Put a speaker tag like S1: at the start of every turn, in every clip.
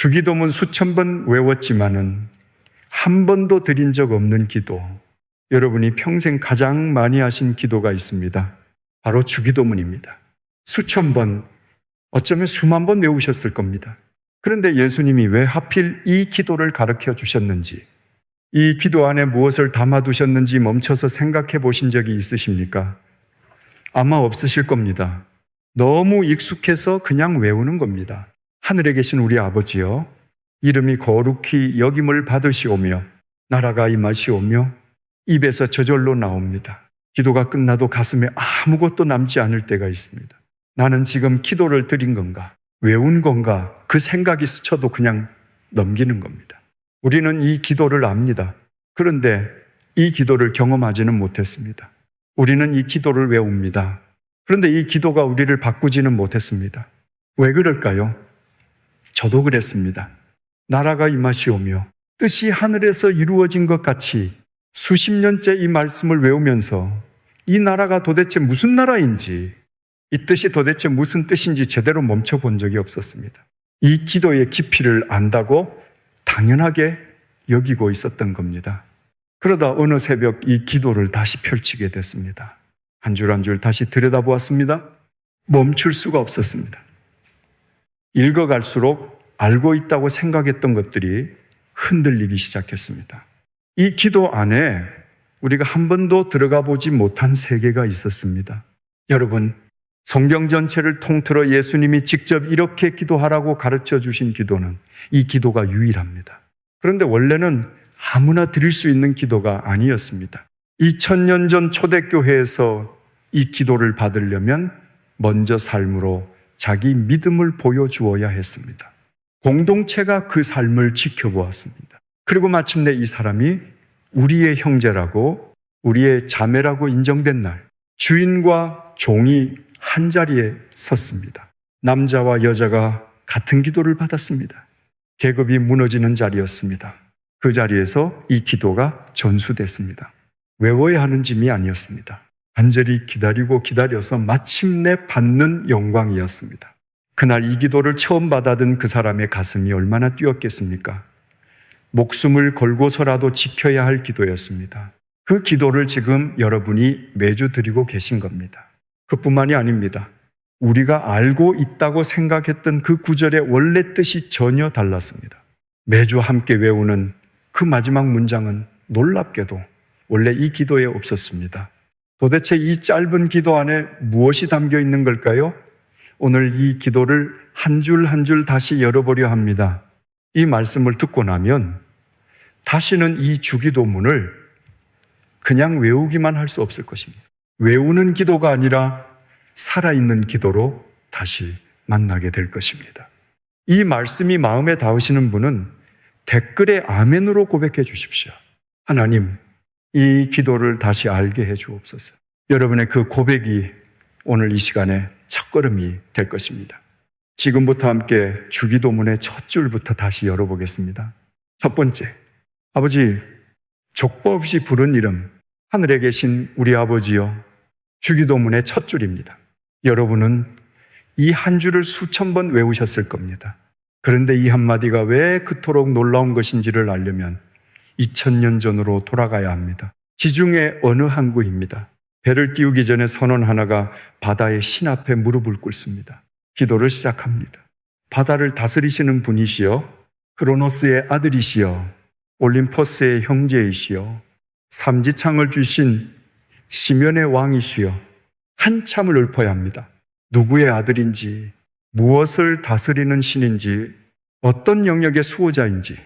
S1: 주기도문 수천 번 외웠지만은 한 번도 드린 적 없는 기도, 여러분이 평생 가장 많이 하신 기도가 있습니다. 바로 주기도문입니다. 수천 번, 어쩌면 수만 번 외우셨을 겁니다. 그런데 예수님이 왜 하필 이 기도를 가르쳐 주셨는지, 이 기도 안에 무엇을 담아두셨는지 멈춰서 생각해 보신 적이 있으십니까? 아마 없으실 겁니다. 너무 익숙해서 그냥 외우는 겁니다. 하늘에 계신 우리 아버지여, 이름이 거룩히 여김을 받으시오며 나라가 임하시오며, 입에서 저절로 나옵니다. 기도가 끝나도 가슴에 아무것도 남지 않을 때가 있습니다. 나는 지금 기도를 드린 건가? 외운 건가? 그 생각이 스쳐도 그냥 넘기는 겁니다. 우리는 이 기도를 압니다. 그런데 이 기도를 경험하지는 못했습니다. 우리는 이 기도를 외웁니다. 그런데 이 기도가 우리를 바꾸지는 못했습니다. 왜 그럴까요? 저도 그랬습니다. 나라가 임하시오며 뜻이 하늘에서 이루어진 것 같이 수십 년째 이 말씀을 외우면서 이 나라가 도대체 무슨 나라인지, 이 뜻이 도대체 무슨 뜻인지 제대로 멈춰본 적이 없었습니다. 이 기도의 깊이를 안다고 당연하게 여기고 있었던 겁니다. 그러다 어느 새벽 이 기도를 다시 펼치게 됐습니다. 한 줄 한 줄 다시 들여다보았습니다. 멈출 수가 없었습니다. 읽어갈수록 알고 있다고 생각했던 것들이 흔들리기 시작했습니다. 이 기도 안에 우리가 한 번도 들어가 보지 못한 세계가 있었습니다. 여러분, 성경 전체를 통틀어 예수님이 직접 이렇게 기도하라고 가르쳐 주신 기도는 이 기도가 유일합니다. 그런데 원래는 아무나 드릴 수 있는 기도가 아니었습니다. 2000년 전 초대교회에서 이 기도를 받으려면 먼저 삶으로 자기 믿음을 보여주어야 했습니다. 공동체가 그 삶을 지켜보았습니다. 그리고 마침내 이 사람이 우리의 형제라고, 우리의 자매라고 인정된 날, 주인과 종이 한 자리에 섰습니다. 남자와 여자가 같은 기도를 받았습니다. 계급이 무너지는 자리였습니다. 그 자리에서 이 기도가 전수됐습니다. 외워야 하는 짐이 아니었습니다. 간절히 기다리고 기다려서 마침내 받는 영광이었습니다. 그날 이 기도를 처음 받아든 그 사람의 가슴이 얼마나 뛰었겠습니까? 목숨을 걸고서라도 지켜야 할 기도였습니다. 그 기도를 지금 여러분이 매주 드리고 계신 겁니다. 그뿐만이 아닙니다. 우리가 알고 있다고 생각했던 그 구절의 원래 뜻이 전혀 달랐습니다. 매주 함께 외우는 그 마지막 문장은 놀랍게도 원래 이 기도에 없었습니다. 도대체 이 짧은 기도 안에 무엇이 담겨 있는 걸까요? 오늘 이 기도를 한 줄 한 줄 다시 열어보려 합니다. 이 말씀을 듣고 나면 다시는 이 주기도문을 그냥 외우기만 할 수 없을 것입니다. 외우는 기도가 아니라 살아있는 기도로 다시 만나게 될 것입니다. 이 말씀이 마음에 닿으시는 분은 댓글에 아멘으로 고백해 주십시오. 하나님, 이 기도를 다시 알게 해 주옵소서. 여러분의 그 고백이 오늘 이 시간에 첫걸음이 될 것입니다. 지금부터 함께 주기도문의 첫 줄부터 다시 열어보겠습니다. 첫 번째, 아버지, 족보 없이 부른 이름, 하늘에 계신 우리 아버지여, 주기도문의 첫 줄입니다. 여러분은 이 한 줄을 수천 번 외우셨을 겁니다. 그런데 이 한마디가 왜 그토록 놀라운 것인지를 알려면 2000년 전으로 돌아가야 합니다. 지중해 어느 항구입니다. 배를 띄우기 전에 선원 하나가 바다의 신 앞에 무릎을 꿇습니다. 기도를 시작합니다. 바다를 다스리시는 분이시여, 크로노스의 아들이시여, 올림퍼스의 형제이시여, 삼지창을 주신 시면의 왕이시여, 한참을 읊어야 합니다. 누구의 아들인지, 무엇을 다스리는 신인지, 어떤 영역의 수호자인지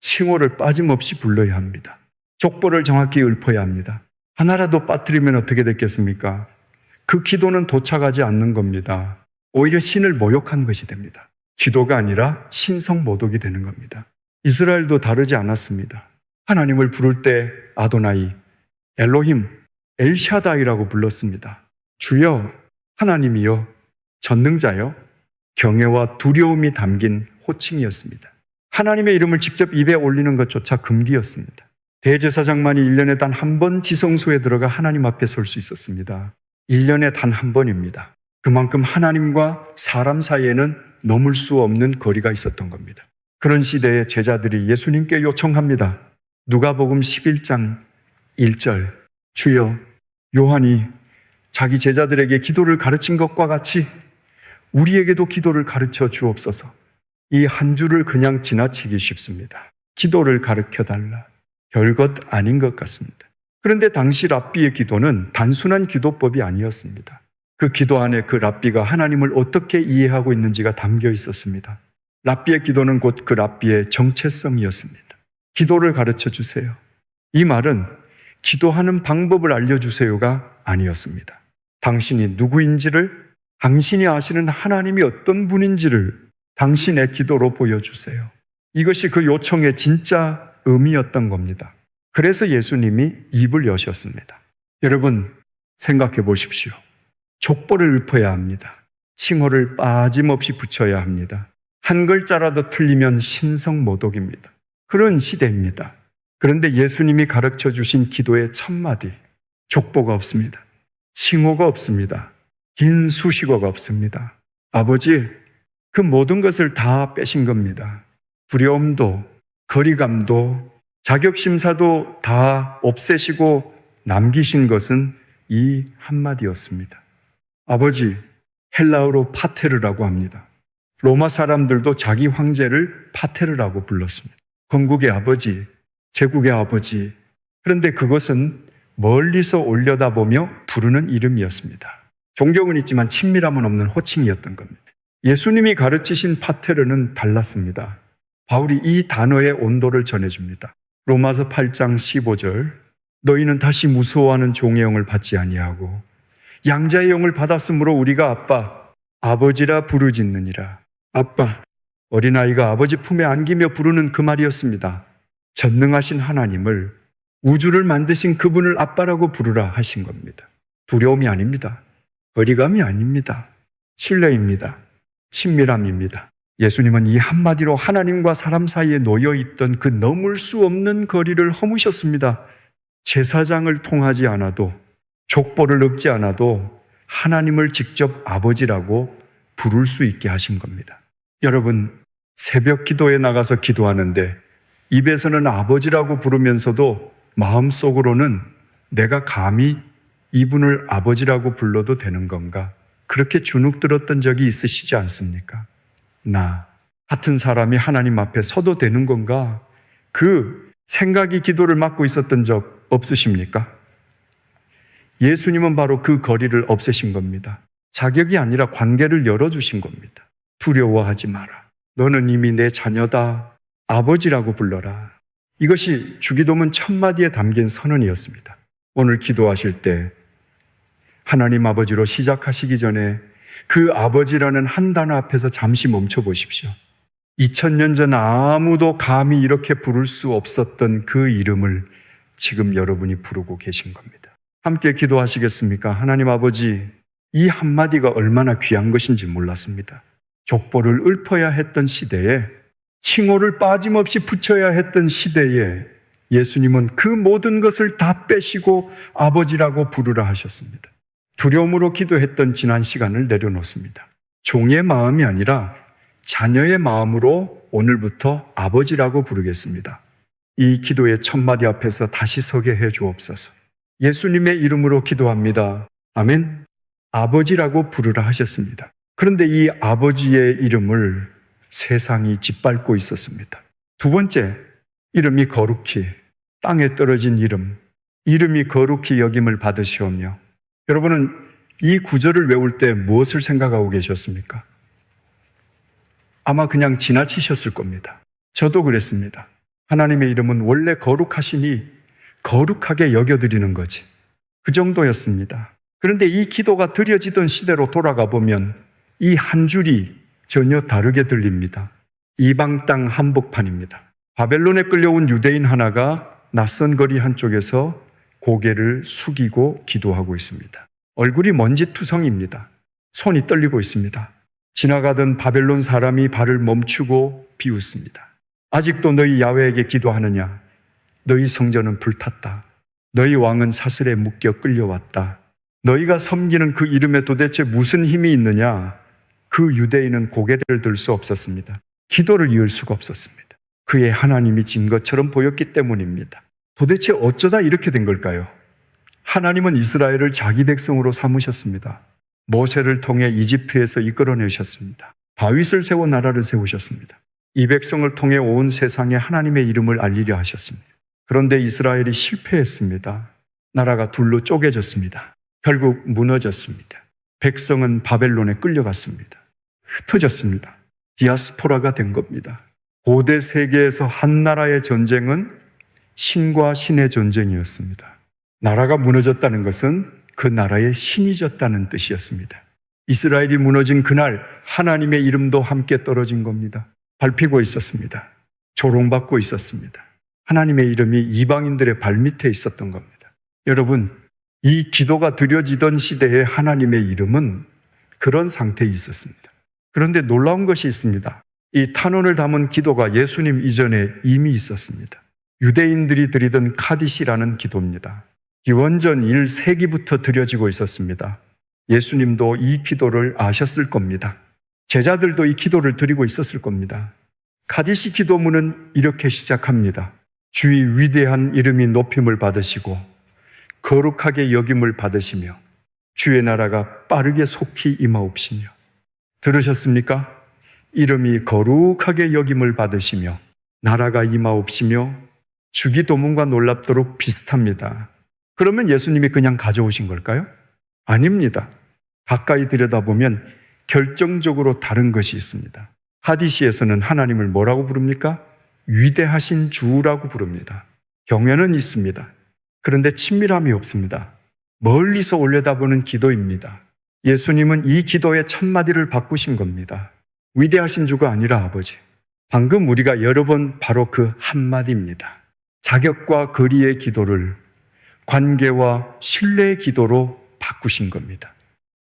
S1: 칭호를 빠짐없이 불러야 합니다. 족보를 정확히 읊어야 합니다. 하나라도 빠뜨리면 어떻게 됐겠습니까? 그 기도는 도착하지 않는 겁니다. 오히려 신을 모욕한 것이 됩니다. 기도가 아니라 신성모독이 되는 겁니다. 이스라엘도 다르지 않았습니다. 하나님을 부를 때 아도나이, 엘로힘, 엘샤다이라고 불렀습니다. 주여, 하나님이여, 전능자여, 경외와 두려움이 담긴 호칭이었습니다. 하나님의 이름을 직접 입에 올리는 것조차 금기였습니다. 대제사장만이 1년에 단 한 번 지성소에 들어가 하나님 앞에 설 수 있었습니다. 1년에 단 한 번입니다. 그만큼 하나님과 사람 사이에는 넘을 수 없는 거리가 있었던 겁니다. 그런 시대에 제자들이 예수님께 요청합니다. 누가복음 11장 1절, 주여, 요한이 자기 제자들에게 기도를 가르친 것과 같이 우리에게도 기도를 가르쳐 주옵소서. 이 한 줄을 그냥 지나치기 쉽습니다. 기도를 가르쳐달라. 별것 아닌 것 같습니다. 그런데 당시 랍비의 기도는 단순한 기도법이 아니었습니다. 그 기도 안에 그 랍비가 하나님을 어떻게 이해하고 있는지가 담겨 있었습니다. 랍비의 기도는 곧 그 랍비의 정체성이었습니다. 기도를 가르쳐 주세요. 이 말은 기도하는 방법을 알려주세요가 아니었습니다. 당신이 누구인지를, 당신이 아시는 하나님이 어떤 분인지를 당신의 기도로 보여주세요. 이것이 그 요청의 진짜 의미였던 겁니다. 그래서 예수님이 입을 여셨습니다. 여러분, 생각해 보십시오. 족보를 읊어야 합니다. 칭호를 빠짐없이 붙여야 합니다. 한 글자라도 틀리면 신성모독입니다. 그런 시대입니다. 그런데 예수님이 가르쳐 주신 기도의 첫마디, 족보가 없습니다. 칭호가 없습니다. 긴 수식어가 없습니다. 아버지, 그 모든 것을 다 빼신 겁니다. 두려움도, 거리감도, 자격심사도 다 없애시고 남기신 것은 이 한마디였습니다. 아버지, 헬라어로 파테르라고 합니다. 로마 사람들도 자기 황제를 파테르라고 불렀습니다. 건국의 아버지, 제국의 아버지. 그런데 그것은 멀리서 올려다보며 부르는 이름이었습니다. 존경은 있지만 친밀함은 없는 호칭이었던 겁니다. 예수님이 가르치신 파테르는 달랐습니다. 바울이 이 단어의 온도를 전해줍니다. 로마서 8장 15절, 너희는 다시 무서워하는 종의 영을 받지 아니하고 양자의 영을 받았으므로 우리가 아빠, 아버지라 부르짖느니라. 아빠, 어린아이가 아버지 품에 안기며 부르는 그 말이었습니다. 전능하신 하나님을, 우주를 만드신 그분을 아빠라고 부르라 하신 겁니다. 두려움이 아닙니다. 거리감이 아닙니다. 신뢰입니다. 친밀함입니다. 예수님은 이 한마디로 하나님과 사람 사이에 놓여있던 그 넘을 수 없는 거리를 허무셨습니다. 제사장을 통하지 않아도, 족보를 읊지 않아도 하나님을 직접 아버지라고 부를 수 있게 하신 겁니다. 여러분, 새벽 기도에 나가서 기도하는데 입에서는 아버지라고 부르면서도 마음속으로는 내가 감히 이분을 아버지라고 불러도 되는 건가? 그렇게 주눅 들었던 적이 있으시지 않습니까? 나 같은 사람이 하나님 앞에 서도 되는 건가? 그 생각이 기도를 막고 있었던 적 없으십니까? 예수님은 바로 그 거리를 없애신 겁니다. 자격이 아니라 관계를 열어주신 겁니다. 두려워하지 마라. 너는 이미 내 자녀다. 아버지라고 불러라. 이것이 주기도문 첫마디에 담긴 선언이었습니다. 오늘 기도하실 때 하나님 아버지로 시작하시기 전에 그 아버지라는 한 단어 앞에서 잠시 멈춰 보십시오. 2000년 전 아무도 감히 이렇게 부를 수 없었던 그 이름을 지금 여러분이 부르고 계신 겁니다. 함께 기도하시겠습니까? 하나님 아버지, 이 한마디가 얼마나 귀한 것인지 몰랐습니다. 족보를 읊어야 했던 시대에, 칭호를 빠짐없이 붙여야 했던 시대에 예수님은 그 모든 것을 다 빼시고 아버지라고 부르라 하셨습니다. 두려움으로 기도했던 지난 시간을 내려놓습니다. 종의 마음이 아니라 자녀의 마음으로 오늘부터 아버지라고 부르겠습니다. 이 기도의 첫마디 앞에서 다시 서게 해 주옵소서. 예수님의 이름으로 기도합니다. 아멘. 아버지라고 부르라 하셨습니다. 그런데 이 아버지의 이름을 세상이 짓밟고 있었습니다. 두 번째, 이름이 거룩히, 땅에 떨어진 이름, 이름이 거룩히 여김을 받으시오며. 여러분은 이 구절을 외울 때 무엇을 생각하고 계셨습니까? 아마 그냥 지나치셨을 겁니다. 저도 그랬습니다. 하나님의 이름은 원래 거룩하시니 거룩하게 여겨드리는 거지. 그 정도였습니다. 그런데 이 기도가 드려지던 시대로 돌아가 보면 이 한 줄이 전혀 다르게 들립니다. 이방 땅 한복판입니다. 바벨론에 끌려온 유대인 하나가 낯선 거리 한쪽에서 고개를 숙이고 기도하고 있습니다. 얼굴이 먼지투성입니다. 손이 떨리고 있습니다. 지나가던 바벨론 사람이 발을 멈추고 비웃습니다. 아직도 너희 야훼에게 기도하느냐? 너희 성전은 불탔다. 너희 왕은 사슬에 묶여 끌려왔다. 너희가 섬기는 그 이름에 도대체 무슨 힘이 있느냐? 그 유대인은 고개를 들 수 없었습니다. 기도를 이을 수가 없었습니다. 그의 하나님이 진 것처럼 보였기 때문입니다. 도대체 어쩌다 이렇게 된 걸까요? 하나님은 이스라엘을 자기 백성으로 삼으셨습니다. 모세를 통해 이집트에서 이끌어내셨습니다. 다윗을 세워 나라를 세우셨습니다. 이 백성을 통해 온 세상에 하나님의 이름을 알리려 하셨습니다. 그런데 이스라엘이 실패했습니다. 나라가 둘로 쪼개졌습니다. 결국 무너졌습니다. 백성은 바벨론에 끌려갔습니다. 흩어졌습니다. 디아스포라가 된 겁니다. 고대 세계에서 한 나라의 전쟁은 신과 신의 전쟁이었습니다. 나라가 무너졌다는 것은 그 나라의 신이 졌다는 뜻이었습니다. 이스라엘이 무너진 그날 하나님의 이름도 함께 떨어진 겁니다. 밟히고 있었습니다. 조롱받고 있었습니다. 하나님의 이름이 이방인들의 발밑에 있었던 겁니다. 여러분, 이 기도가 드려지던 시대에 하나님의 이름은 그런 상태에 있었습니다. 그런데 놀라운 것이 있습니다. 이 탄원을 담은 기도가 예수님 이전에 이미 있었습니다. 유대인들이 드리던 카디시라는 기도입니다. 기원전 1세기부터 드려지고 있었습니다. 예수님도 이 기도를 아셨을 겁니다. 제자들도 이 기도를 드리고 있었을 겁니다. 카디시 기도문은 이렇게 시작합니다. 주의 위대한 이름이 높임을 받으시고 거룩하게 여김을 받으시며 주의 나라가 빠르게 속히 임하옵시며. 들으셨습니까? 이름이 거룩하게 여김을 받으시며 나라가 임하옵시며 주기도문과 놀랍도록 비슷합니다. 그러면 예수님이 그냥 가져오신 걸까요? 아닙니다. 가까이 들여다보면 결정적으로 다른 것이 있습니다. 하디시에서는 하나님을 뭐라고 부릅니까? 위대하신 주라고 부릅니다. 경외는 있습니다. 그런데 친밀함이 없습니다. 멀리서 올려다보는 기도입니다. 예수님은 이 기도의 첫마디를 바꾸신 겁니다. 위대하신 주가 아니라 아버지. 방금 우리가 여러 번 바로 그 한마디입니다. 자격과 거리의 기도를 관계와 신뢰의 기도로 바꾸신 겁니다.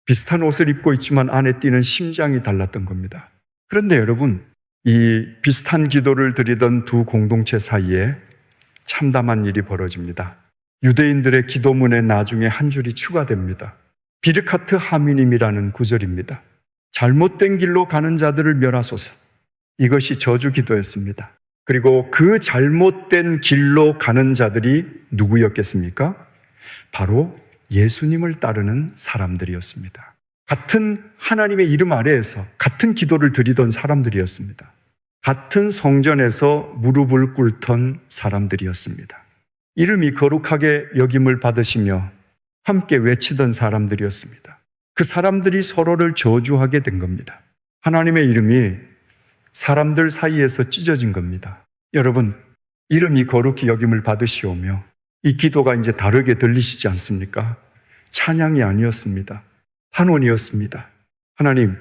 S1: 비슷한 옷을 입고 있지만 안에 뛰는 심장이 달랐던 겁니다. 그런데 여러분, 이 비슷한 기도를 드리던 두 공동체 사이에 참담한 일이 벌어집니다. 유대인들의 기도문에 나중에 한 줄이 추가됩니다. 비르카트 하미님이라는 구절입니다. 잘못된 길로 가는 자들을 멸하소서. 이것이 저주 기도였습니다. 그리고 그 잘못된 길로 가는 자들이 누구였겠습니까? 바로 예수님을 따르는 사람들이었습니다. 같은 하나님의 이름 아래에서 같은 기도를 드리던 사람들이었습니다. 같은 성전에서 무릎을 꿇던 사람들이었습니다. 이름이 거룩하게 여김을 받으시며 함께 외치던 사람들이었습니다. 그 사람들이 서로를 저주하게 된 겁니다. 하나님의 이름이 사람들 사이에서 찢어진 겁니다. 여러분, 이름이 거룩히 여김을 받으시오며 이 기도가 이제 다르게 들리시지 않습니까? 찬양이 아니었습니다. 탄원이었습니다. 하나님,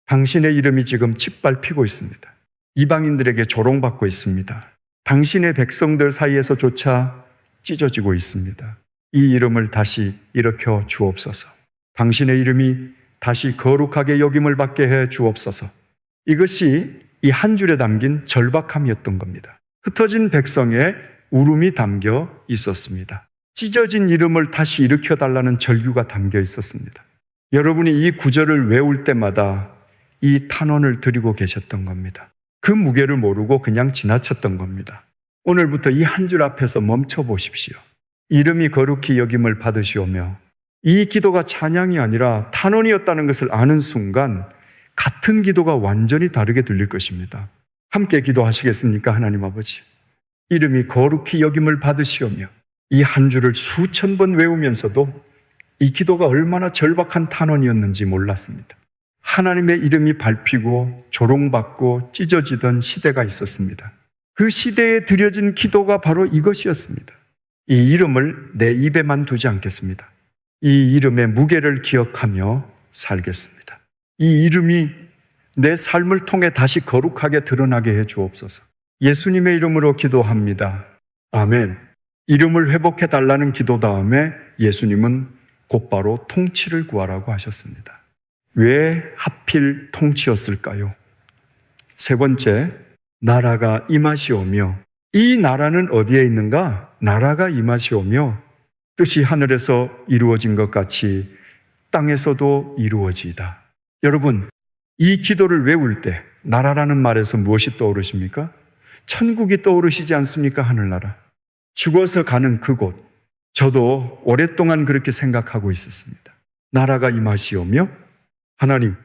S1: 당신의 이름이 지금 짓밟히고 있습니다. 이방인들에게 조롱받고 있습니다. 당신의 백성들 사이에서조차 찢어지고 있습니다. 이 이름을 다시 일으켜 주옵소서. 당신의 이름이 다시 거룩하게 여김을 받게 해 주옵소서. 이것이 이 한 줄에 담긴 절박함이었던 겁니다. 흩어진 백성의 울음이 담겨 있었습니다. 찢어진 이름을 다시 일으켜달라는 절규가 담겨 있었습니다. 여러분이 이 구절을 외울 때마다 이 탄원을 드리고 계셨던 겁니다. 그 무게를 모르고 그냥 지나쳤던 겁니다. 오늘부터 이 한 줄 앞에서 멈춰 보십시오. 이름이 거룩히 여김을 받으시오며 이 기도가 찬양이 아니라 탄원이었다는 것을 아는 순간 같은 기도가 완전히 다르게 들릴 것입니다. 함께 기도하시겠습니까? 하나님 아버지, 이름이 거룩히 여김을 받으시오며 이 한 줄을 수천 번 외우면서도 이 기도가 얼마나 절박한 탄원이었는지 몰랐습니다. 하나님의 이름이 밟히고 조롱받고 찢어지던 시대가 있었습니다. 그 시대에 드려진 기도가 바로 이것이었습니다. 이 이름을 내 입에만 두지 않겠습니다. 이 이름의 무게를 기억하며 살겠습니다. 이 이름이 내 삶을 통해 다시 거룩하게 드러나게 해 주옵소서. 예수님의 이름으로 기도합니다. 아멘. 이름을 회복해 달라는 기도 다음에 예수님은 곧바로 통치를 구하라고 하셨습니다. 왜 하필 통치였을까요? 세 번째, 나라가 임하시오며, 이 나라는 어디에 있는가? 나라가 임하시오며 뜻이 하늘에서 이루어진 것 같이 땅에서도 이루어지이다. 여러분, 이 기도를 외울 때 나라라는 말에서 무엇이 떠오르십니까? 천국이 떠오르시지 않습니까? 하늘나라. 죽어서 가는 그곳. 저도 오랫동안 그렇게 생각하고 있었습니다. 나라가 임하시오며 하나님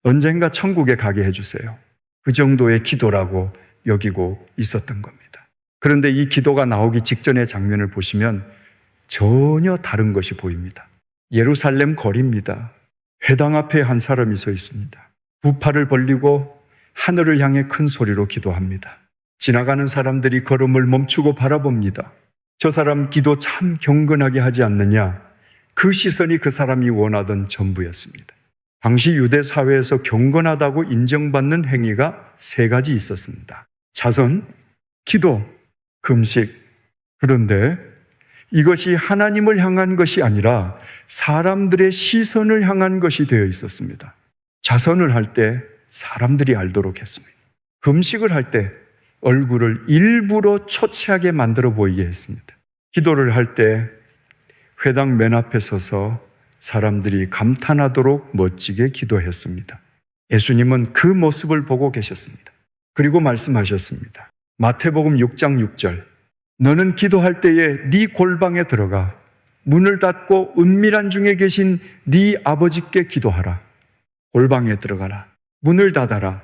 S1: 언젠가 천국에 가게 해주세요. 그 정도의 기도라고 여기고 있었던 겁니다. 그런데 이 기도가 나오기 직전의 장면을 보시면 전혀 다른 것이 보입니다. 예루살렘 거리입니다. 회당 앞에 한 사람이 서 있습니다. 두 팔을 벌리고 하늘을 향해 큰 소리로 기도합니다. 지나가는 사람들이 걸음을 멈추고 바라봅니다. 저 사람 기도 참 경건하게 하지 않느냐? 그 시선이 그 사람이 원하던 전부였습니다. 당시 유대 사회에서 경건하다고 인정받는 행위가 세 가지 있었습니다. 자선, 기도, 금식. 그런데 이것이 하나님을 향한 것이 아니라 사람들의 시선을 향한 것이 되어 있었습니다. 자선을 할 때 사람들이 알도록 했습니다. 금식을 할 때 얼굴을 일부러 초췌하게 만들어 보이게 했습니다. 기도를 할 때 회당 맨 앞에 서서 사람들이 감탄하도록 멋지게 기도했습니다. 예수님은 그 모습을 보고 계셨습니다. 그리고 말씀하셨습니다. 마태복음 6장 6절. 너는 기도할 때에 네 골방에 들어가 문을 닫고 은밀한 중에 계신 네 아버지께 기도하라. 골방에 들어가라. 문을 닫아라.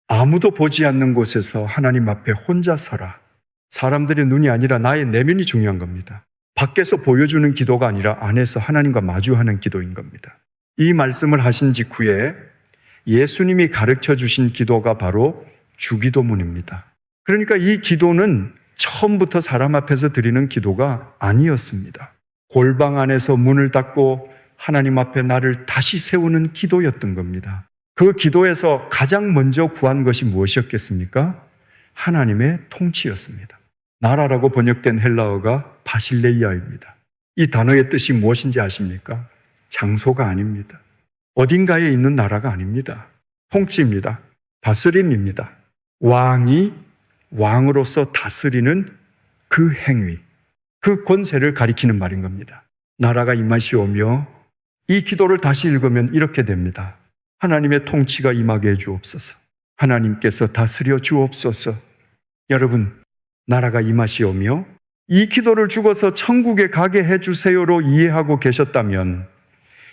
S1: 아무도 보지 않는 곳에서 하나님 앞에 혼자 서라. 사람들의 눈이 아니라 나의 내면이 중요한 겁니다. 밖에서 보여주는 기도가 아니라 안에서 하나님과 마주하는 기도인 겁니다. 이 말씀을 하신 직후에 예수님이 가르쳐 주신 기도가 바로 주기도문입니다. 그러니까 이 기도는 처음부터 사람 앞에서 드리는 기도가 아니었습니다. 골방 안에서 문을 닫고 하나님 앞에 나를 다시 세우는 기도였던 겁니다. 그 기도에서 가장 먼저 구한 것이 무엇이었겠습니까? 하나님의 통치였습니다. 나라라고 번역된 헬라어가 바실레이아입니다. 이 단어의 뜻이 무엇인지 아십니까? 장소가 아닙니다. 어딘가에 있는 나라가 아닙니다. 통치입니다. 다스림입니다. 왕이 왕으로서 다스리는 그 행위, 그 권세를 가리키는 말인 겁니다. 나라가 임하시오며 이 기도를 다시 읽으면 이렇게 됩니다. 하나님의 통치가 임하게 해 주옵소서. 하나님께서 다스려 주옵소서. 여러분, 나라가 임하시오며 이 기도를 죽어서 천국에 가게 해 주세요로 이해하고 계셨다면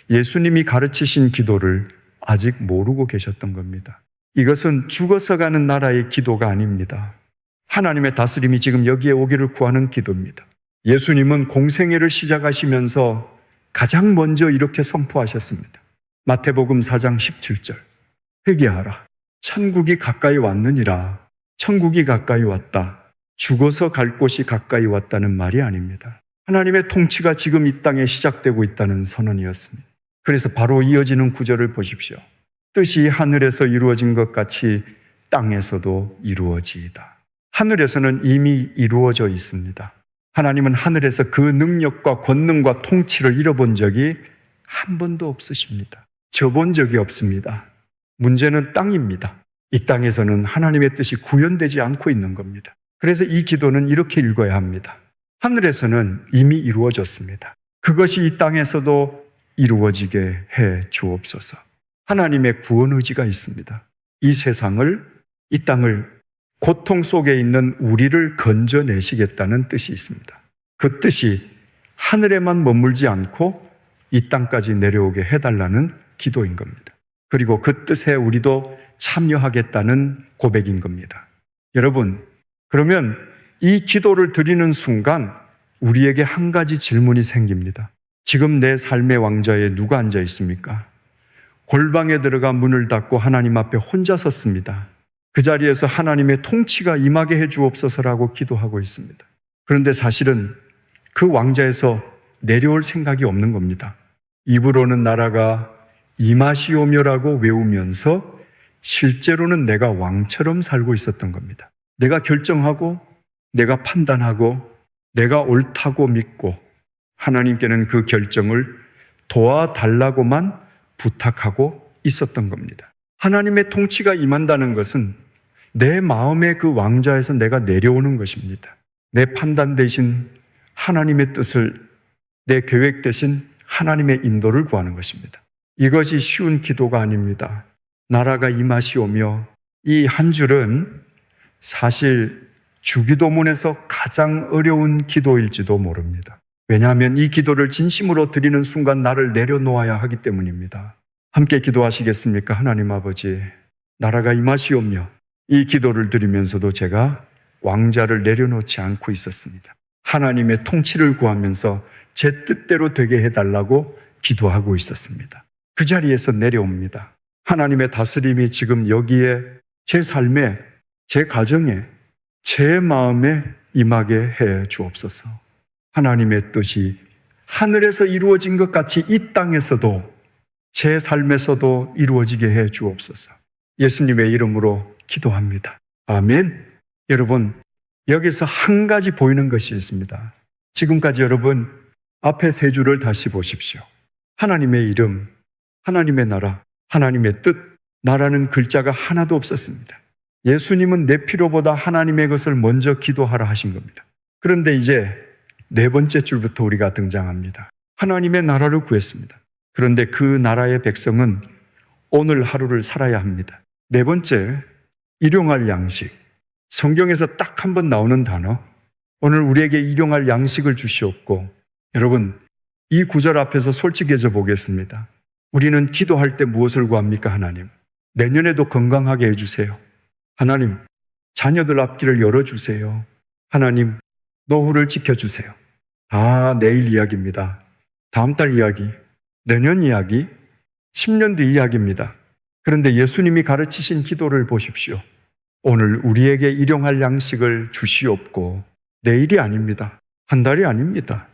S1: 예수님이 가르치신 기도를 아직 모르고 계셨던 겁니다. 이것은 죽어서 가는 나라의 기도가 아닙니다. 하나님의 다스림이 지금 여기에 오기를 구하는 기도입니다. 예수님은 공생애를 시작하시면서 가장 먼저 이렇게 선포하셨습니다. 마태복음 4장 17절. 회개하라. 천국이 가까이 왔느니라. 천국이 가까이 왔다. 죽어서 갈 곳이 가까이 왔다는 말이 아닙니다. 하나님의 통치가 지금 이 땅에 시작되고 있다는 선언이었습니다. 그래서 바로 이어지는 구절을 보십시오. 뜻이 하늘에서 이루어진 것 같이 땅에서도 이루어지이다. 하늘에서는 이미 이루어져 있습니다. 하나님은 하늘에서 그 능력과 권능과 통치를 잃어본 적이 한 번도 없으십니다. 져본 적이 없습니다. 문제는 땅입니다. 이 땅에서는 하나님의 뜻이 구현되지 않고 있는 겁니다. 그래서 이 기도는 이렇게 읽어야 합니다. 하늘에서는 이미 이루어졌습니다. 그것이 이 땅에서도 이루어지게 해 주옵소서. 하나님의 구원 의지가 있습니다. 이 세상을, 이 땅을, 고통 속에 있는 우리를 건져내시겠다는 뜻이 있습니다. 그 뜻이 하늘에만 머물지 않고 이 땅까지 내려오게 해달라는 기도인 겁니다. 그리고 그 뜻에 우리도 참여하겠다는 고백인 겁니다. 여러분, 그러면 이 기도를 드리는 순간 우리에게 한 가지 질문이 생깁니다. 지금 내 삶의 왕좌에 누가 앉아 있습니까? 골방에 들어가 문을 닫고 하나님 앞에 혼자 섰습니다. 그 자리에서 하나님의 통치가 임하게 해 주옵소서라고 기도하고 있습니다. 그런데 사실은 그 왕좌에서 내려올 생각이 없는 겁니다. 입으로는 나라가 임하시오며라고 외우면서 실제로는 내가 왕처럼 살고 있었던 겁니다. 내가 결정하고 내가 판단하고 내가 옳다고 믿고 하나님께는 그 결정을 도와달라고만 부탁하고 있었던 겁니다. 하나님의 통치가 임한다는 것은 내 마음의 그 왕좌에서 내가 내려오는 것입니다. 내 판단 대신 하나님의 뜻을, 내 계획 대신 하나님의 인도를 구하는 것입니다. 이것이 쉬운 기도가 아닙니다. 나라가 임하시오며 이 한 줄은 사실 주기도문에서 가장 어려운 기도일지도 모릅니다. 왜냐하면 이 기도를 진심으로 드리는 순간 나를 내려놓아야 하기 때문입니다. 함께 기도하시겠습니까? 하나님 아버지, 나라가 임하시오며 이 기도를 드리면서도 제가 왕좌를 내려놓지 않고 있었습니다. 하나님의 통치를 구하면서 제 뜻대로 되게 해달라고 기도하고 있었습니다. 그 자리에서 내려옵니다. 하나님의 다스림이 지금 여기에 제 삶에, 제 가정에, 제 마음에 임하게 해 주옵소서. 하나님의 뜻이 하늘에서 이루어진 것 같이 이 땅에서도 제 삶에서도 이루어지게 해 주옵소서. 예수님의 이름으로 기도합니다. 아멘. 여러분, 여기서 한 가지 보이는 것이 있습니다. 지금까지 여러분 앞에 세 줄을 다시 보십시오. 하나님의 이름, 하나님의 나라, 하나님의 뜻, 나라는 글자가 하나도 없었습니다. 예수님은 내 필요보다 하나님의 것을 먼저 기도하라 하신 겁니다. 그런데 이제 네 번째 줄부터 우리가 등장합니다. 하나님의 나라를 구했습니다. 그런데 그 나라의 백성은 오늘 하루를 살아야 합니다. 네 번째, 일용할 양식. 성경에서 딱 한 번 나오는 단어, 오늘 우리에게 일용할 양식을 주시옵고, 여러분 이 구절 앞에서 솔직해져 보겠습니다. 우리는 기도할 때 무엇을 구합니까? 하나님, 내년에도 건강하게 해주세요. 하나님, 자녀들 앞길을 열어주세요. 하나님, 노후를 지켜주세요. 다 내일 이야기입니다. 다음 달 이야기, 내년 이야기, 10년 뒤 이야기입니다. 그런데 예수님이 가르치신 기도를 보십시오. 오늘 우리에게 일용할 양식을 주시옵고, 내일이 아닙니다. 한 달이 아닙니다.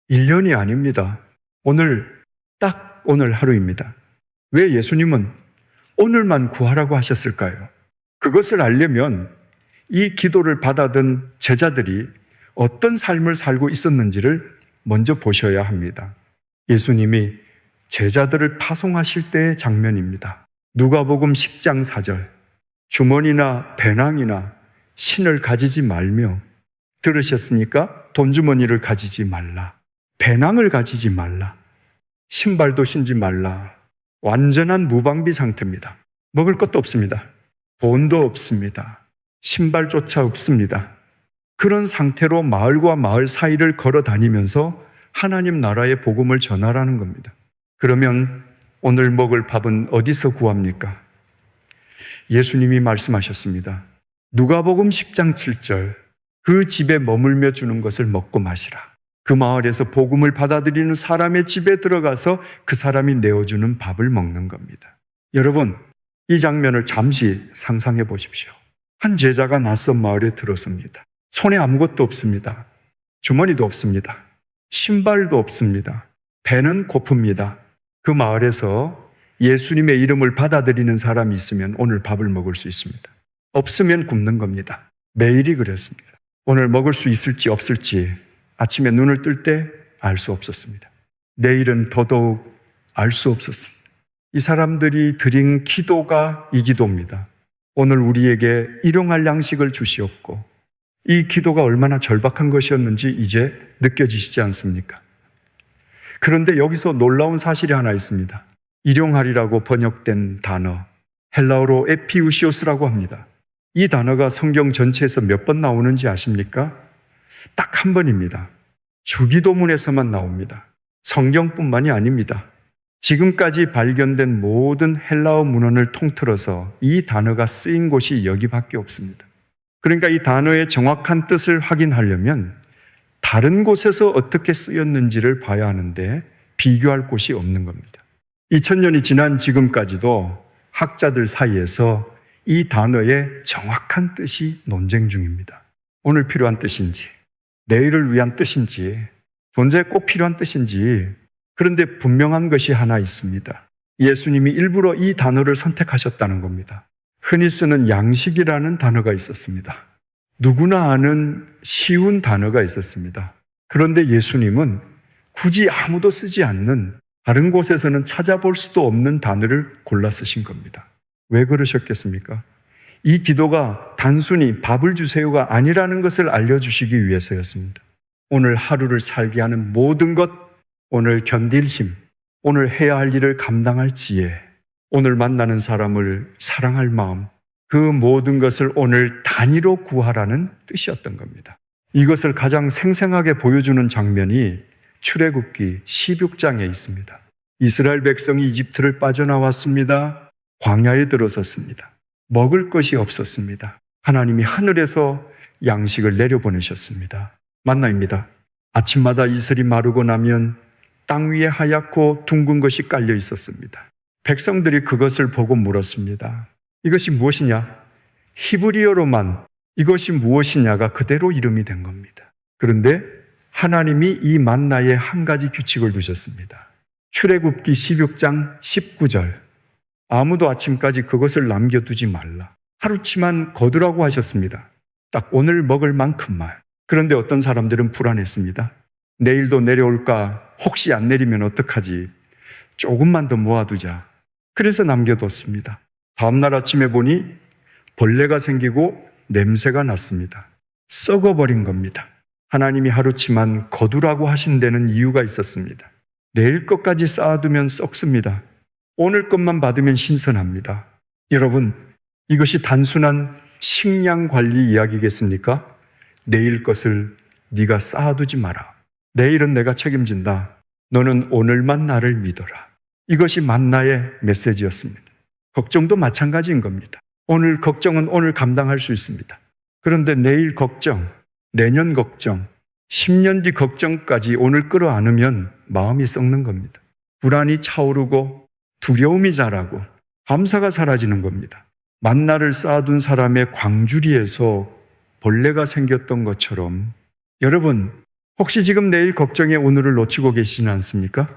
S1: 1년이 아닙니다. 오늘, 딱 오늘 하루입니다. 왜 예수님은 오늘만 구하라고 하셨을까요? 그것을 알려면 이 기도를 받아든 제자들이 어떤 삶을 살고 있었는지를 먼저 보셔야 합니다. 예수님이 제자들을 파송하실 때의 장면입니다. 누가복음 10장 4절, 주머니나 배낭이나 신을 가지지 말며, 들으셨습니까? 돈주머니를 가지지 말라, 배낭을 가지지 말라, 신발도 신지 말라. 완전한 무방비 상태입니다. 먹을 것도 없습니다. 돈도 없습니다. 신발조차 없습니다. 그런 상태로 마을과 마을 사이를 걸어 다니면서 하나님 나라의 복음을 전하라는 겁니다. 그러면 오늘 먹을 밥은 어디서 구합니까? 예수님이 말씀하셨습니다. 누가복음 10장 7절, 그 집에 머물며 주는 것을 먹고 마시라. 그 마을에서 복음을 받아들이는 사람의 집에 들어가서 그 사람이 내어주는 밥을 먹는 겁니다. 여러분, 이 장면을 잠시 상상해 보십시오. 한 제자가 낯선 마을에 들어섭니다. 손에 아무것도 없습니다. 주머니도 없습니다. 신발도 없습니다. 배는 고픕니다. 그 마을에서 예수님의 이름을 받아들이는 사람이 있으면 오늘 밥을 먹을 수 있습니다. 없으면 굶는 겁니다. 매일이 그랬습니다. 오늘 먹을 수 있을지 없을지 아침에 눈을 뜰 때 알 수 없었습니다. 내일은 더더욱 알 수 없었습니다. 이 사람들이 드린 기도가 이 기도입니다. 오늘 우리에게 일용할 양식을 주시옵고, 이 기도가 얼마나 절박한 것이었는지 이제 느껴지시지 않습니까? 그런데 여기서 놀라운 사실이 하나 있습니다. 일용할이라고 번역된 단어, 헬라어로 에피우시오스라고 합니다. 이 단어가 성경 전체에서 몇 번 나오는지 아십니까? 딱 한 번입니다. 주기도문에서만 나옵니다. 성경뿐만이 아닙니다. 지금까지 발견된 모든 헬라어 문헌을 통틀어서 이 단어가 쓰인 곳이 여기밖에 없습니다. 그러니까 이 단어의 정확한 뜻을 확인하려면 다른 곳에서 어떻게 쓰였는지를 봐야 하는데 비교할 곳이 없는 겁니다. 2000년이 지난 지금까지도 학자들 사이에서 이 단어의 정확한 뜻이 논쟁 중입니다. 오늘 필요한 뜻인지, 내일을 위한 뜻인지, 존재에 꼭 필요한 뜻인지. 그런데 분명한 것이 하나 있습니다. 예수님이 일부러 이 단어를 선택하셨다는 겁니다. 흔히 쓰는 양식이라는 단어가 있었습니다. 누구나 아는 쉬운 단어가 있었습니다. 그런데 예수님은 굳이 아무도 쓰지 않는, 다른 곳에서는 찾아볼 수도 없는 단어를 골라 쓰신 겁니다. 왜 그러셨겠습니까? 이 기도가 단순히 밥을 주세요가 아니라는 것을 알려주시기 위해서였습니다. 오늘 하루를 살게 하는 모든 것, 오늘 견딜 힘, 오늘 해야 할 일을 감당할 지혜, 오늘 만나는 사람을 사랑할 마음, 그 모든 것을 오늘 단위로 구하라는 뜻이었던 겁니다. 이것을 가장 생생하게 보여주는 장면이 출애굽기 16장에 있습니다. 이스라엘 백성이 이집트를 빠져나왔습니다. 광야에 들어섰습니다. 먹을 것이 없었습니다. 하나님이 하늘에서 양식을 내려보내셨습니다. 만나입니다. 아침마다 이슬이 마르고 나면 땅 위에 하얗고 둥근 것이 깔려 있었습니다. 백성들이 그것을 보고 물었습니다. 이것이 무엇이냐? 히브리어로만 이것이 무엇이냐가 그대로 이름이 된 겁니다. 그런데 하나님이 이 만나에 한 가지 규칙을 두셨습니다. 출애굽기 16장 19절. 아무도 아침까지 그것을 남겨두지 말라. 하루치만 거두라고 하셨습니다. 딱 오늘 먹을 만큼만. 그런데 어떤 사람들은 불안했습니다. 내일도 내려올까? 혹시 안 내리면 어떡하지? 조금만 더 모아두자. 그래서 남겨뒀습니다. 다음날 아침에 보니 벌레가 생기고 냄새가 났습니다. 썩어버린 겁니다. 하나님이 하루치만 거두라고 하신 데는 이유가 있었습니다. 내일 것까지 쌓아두면 썩습니다. 오늘 것만 받으면 신선합니다. 여러분, 이것이 단순한 식량 관리 이야기겠습니까? 내일 것을 네가 쌓아두지 마라. 내일은 내가 책임진다. 너는 오늘만 나를 믿어라. 이것이 만나의 메시지였습니다. 걱정도 마찬가지인 겁니다. 오늘 걱정은 오늘 감당할 수 있습니다. 그런데 내일 걱정, 내년 걱정, 10년 뒤 걱정까지 오늘 끌어안으면 마음이 썩는 겁니다. 불안이 차오르고 두려움이 자라고 감사가 사라지는 겁니다. 만나를 쌓아둔 사람의 광주리에서 벌레가 생겼던 것처럼 여러분, 혹시 지금 내일 걱정에 오늘을 놓치고 계시지 않습니까?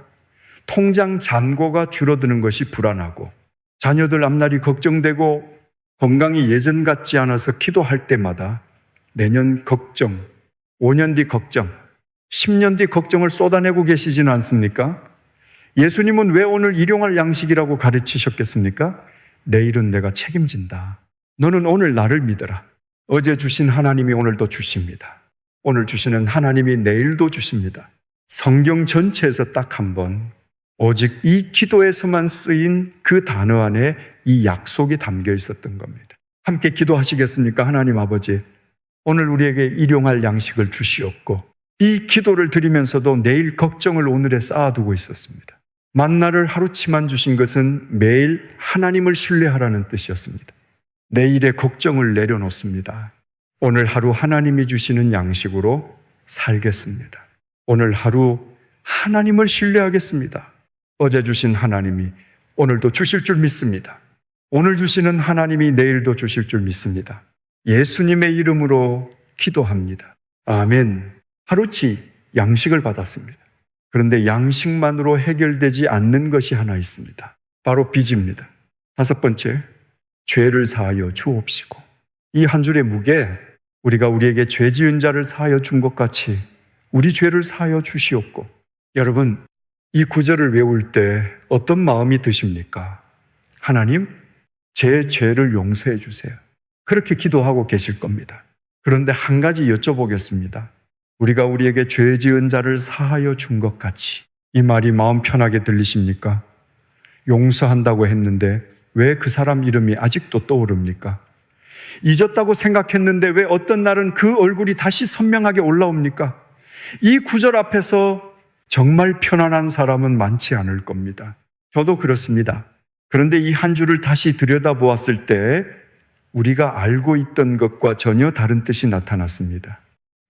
S1: 통장 잔고가 줄어드는 것이 불안하고 자녀들 앞날이 걱정되고 건강이 예전 같지 않아서 기도할 때마다 내년 걱정, 5년 뒤 걱정, 10년 뒤 걱정을 쏟아내고 계시지는 않습니까? 예수님은 왜 오늘 일용할 양식이라고 가르치셨겠습니까? 내일은 내가 책임진다. 너는 오늘 나를 믿어라. 어제 주신 하나님이 오늘도 주십니다. 오늘 주시는 하나님이 내일도 주십니다. 성경 전체에서 딱 한 번 오직 이 기도에서만 쓰인 그 단어 안에 이 약속이 담겨 있었던 겁니다. 함께 기도하시겠습니까? 하나님 아버지, 오늘 우리에게 일용할 양식을 주시옵고 이 기도를 드리면서도 내일 걱정을 오늘에 쌓아두고 있었습니다. 만나를 하루치만 주신 것은 매일 하나님을 신뢰하라는 뜻이었습니다. 내일의 걱정을 내려놓습니다. 오늘 하루 하나님이 주시는 양식으로 살겠습니다. 오늘 하루 하나님을 신뢰하겠습니다. 어제 주신 하나님이 오늘도 주실 줄 믿습니다. 오늘 주시는 하나님이 내일도 주실 줄 믿습니다. 예수님의 이름으로 기도합니다. 아멘. 하루치 양식을 받았습니다. 그런데 양식만으로 해결되지 않는 것이 하나 있습니다. 바로 빚입니다. 5번째, 죄를 사하여 주옵시고. 이 한 줄의 무게, 우리가 우리에게 죄 지은 자를 사하여 준 것 같이 우리 죄를 사하여 주시옵고. 여러분, 이 구절을 외울 때 어떤 마음이 드십니까? 하나님, 제 죄를 용서해 주세요. 그렇게 기도하고 계실 겁니다. 그런데 한 가지 여쭤보겠습니다. 우리가 우리에게 죄 지은 자를 사하여 준 것 같이, 이 말이 마음 편하게 들리십니까? 용서한다고 했는데 왜 그 사람 이름이 아직도 떠오릅니까? 잊었다고 생각했는데 왜 어떤 날은 그 얼굴이 다시 선명하게 올라옵니까? 이 구절 앞에서 정말 편안한 사람은 많지 않을 겁니다. 저도 그렇습니다. 그런데 이 한 줄을 다시 들여다보았을 때 우리가 알고 있던 것과 전혀 다른 뜻이 나타났습니다.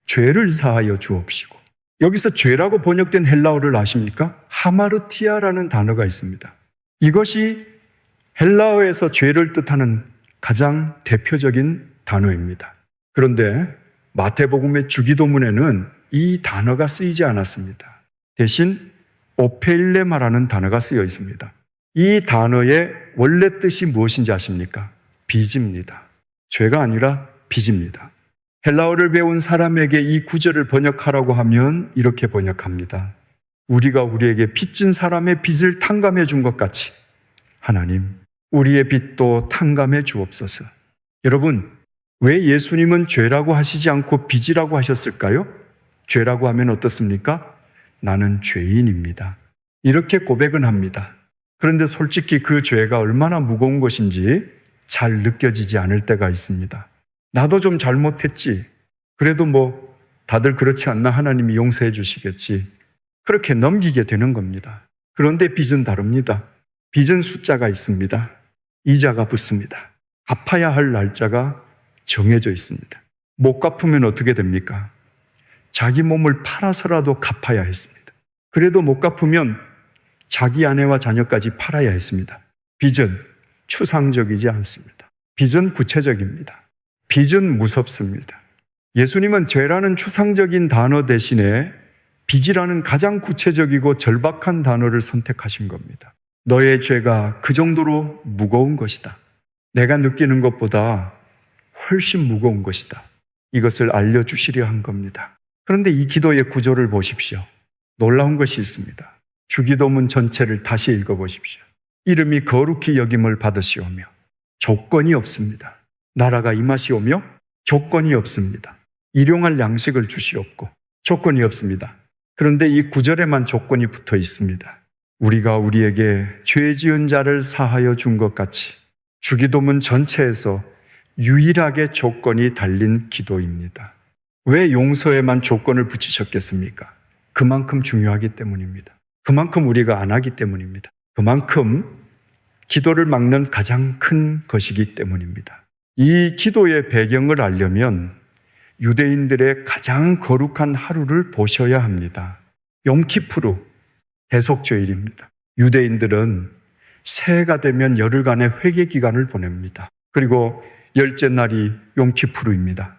S1: 죄를 사하여 주옵시고. 여기서 죄라고 번역된 헬라어를 아십니까? 하마르티아라는 단어가 있습니다. 이것이 헬라어에서 죄를 뜻하는 가장 대표적인 단어입니다. 그런데 마태복음의 주기도문에는 이 단어가 쓰이지 않았습니다. 대신 오페일레마라는 단어가 쓰여 있습니다. 이 단어의 원래 뜻이 무엇인지 아십니까? 빚입니다. 죄가 아니라 빚입니다. 헬라어를 배운 사람에게 이 구절을 번역하라고 하면 이렇게 번역합니다. 우리가 우리에게 빚진 사람의 빚을 탕감해 준 것 같이 하나님, 우리의 빚도 탕감해 주옵소서. 여러분, 왜 예수님은 죄라고 하시지 않고 빚이라고 하셨을까요? 죄라고 하면 어떻습니까? 나는 죄인입니다. 이렇게 고백은 합니다. 그런데 솔직히 그 죄가 얼마나 무거운 것인지 잘 느껴지지 않을 때가 있습니다. 나도 좀 잘못했지. 그래도 뭐 다들 그렇지 않나, 하나님이 용서해 주시겠지. 그렇게 넘기게 되는 겁니다. 그런데 빚은 다릅니다. 빚은 숫자가 있습니다. 이자가 붙습니다. 갚아야 할 날짜가 정해져 있습니다. 못 갚으면 어떻게 됩니까? 자기 몸을 팔아서라도 갚아야 했습니다. 그래도 못 갚으면 자기 아내와 자녀까지 팔아야 했습니다. 빚은 추상적이지 않습니다. 빚은 구체적입니다. 빚은 무섭습니다. 예수님은 죄라는 추상적인 단어 대신에 빚이라는 가장 구체적이고 절박한 단어를 선택하신 겁니다. 너의 죄가 그 정도로 무거운 것이다. 내가 느끼는 것보다 훨씬 무거운 것이다. 이것을 알려주시려 한 겁니다. 그런데 이 기도의 구조를 보십시오. 놀라운 것이 있습니다. 주기도문 전체를 다시 읽어보십시오. 이름이 거룩히 여김을 받으시오며 조건이 없습니다. 나라가 임하시오며 조건이 없습니다. 일용할 양식을 주시옵고 조건이 없습니다. 그런데 이 구절에만 조건이 붙어 있습니다. 우리가 우리에게 죄 지은 자를 사하여 준 것 같이 주기도문 전체에서 유일하게 조건이 달린 기도입니다. 왜 용서에만 조건을 붙이셨겠습니까? 그만큼 중요하기 때문입니다. 그만큼 우리가 안 하기 때문입니다. 그만큼 기도를 막는 가장 큰 것이기 때문입니다. 이 기도의 배경을 알려면 유대인들의 가장 거룩한 하루를 보셔야 합니다. 욤키푸르, 대속죄일입니다. 유대인들은 새해가 되면 열흘간의 회개 기간을 보냅니다. 그리고 열째 날이 욤키푸르입니다.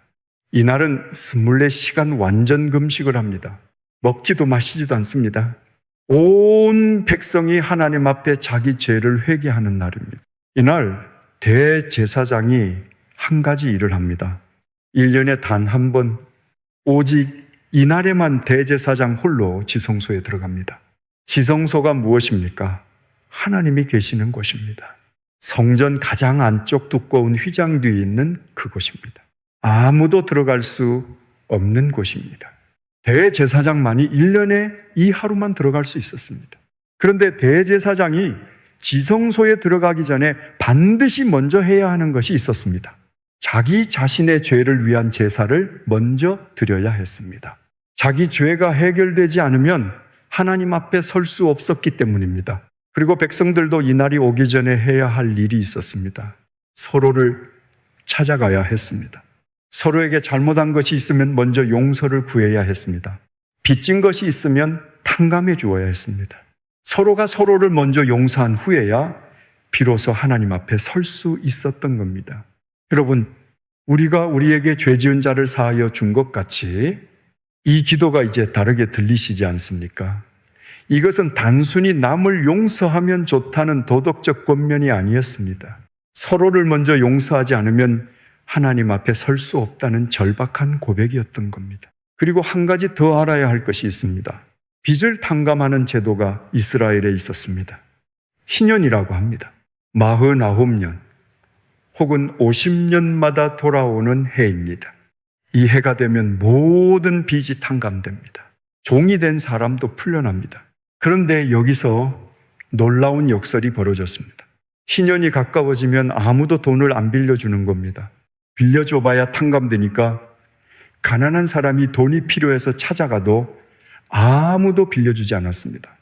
S1: 이날은 24시간 완전 금식을 합니다. 먹지도 마시지도 않습니다. 온 백성이 하나님 앞에 자기 죄를 회개하는 날입니다. 이날 대제사장이 한 가지 일을 합니다. 1년에 단 한 번, 오직 이날에만 대제사장 홀로 지성소에 들어갑니다. 지성소가 무엇입니까? 하나님이 계시는 곳입니다. 성전 가장 안쪽 두꺼운 휘장 뒤에 있는 그곳입니다. 아무도 들어갈 수 없는 곳입니다. 대제사장만이 1년에 이 하루만 들어갈 수 있었습니다. 그런데 대제사장이 지성소에 들어가기 전에 반드시 먼저 해야 하는 것이 있었습니다. 자기 자신의 죄를 위한 제사를 먼저 드려야 했습니다. 자기 죄가 해결되지 않으면 하나님 앞에 설 수 없었기 때문입니다. 그리고 백성들도 이날이 오기 전에 해야 할 일이 있었습니다. 서로를 찾아가야 했습니다. 서로에게 잘못한 것이 있으면 먼저 용서를 구해야 했습니다. 빚진 것이 있으면 탕감해 주어야 했습니다. 서로가 서로를 먼저 용서한 후에야 비로소 하나님 앞에 설 수 있었던 겁니다. 여러분, 우리가 우리에게 죄 지은 자를 사하여 준 것 같이 이 기도가 이제 다르게 들리시지 않습니까? 이것은 단순히 남을 용서하면 좋다는 도덕적 권면이 아니었습니다. 서로를 먼저 용서하지 않으면 하나님 앞에 설 수 없다는 절박한 고백이었던 겁니다. 그리고 한 가지 더 알아야 할 것이 있습니다. 빚을 탕감하는 제도가 이스라엘에 있었습니다. 희년이라고 합니다. 49년 혹은 50년마다 돌아오는 해입니다. 이 해가 되면 모든 빚이 탕감됩니다. 종이 된 사람도 풀려납니다. 그런데 여기서 놀라운 역설이 벌어졌습니다. 희년이 가까워지면 아무도 돈을 안 빌려주는 겁니다. 빌려줘봐야 탕감되니까 가난한 사람이 돈이 필요해서 찾아가도 아무도 빌려주지 않았습니다.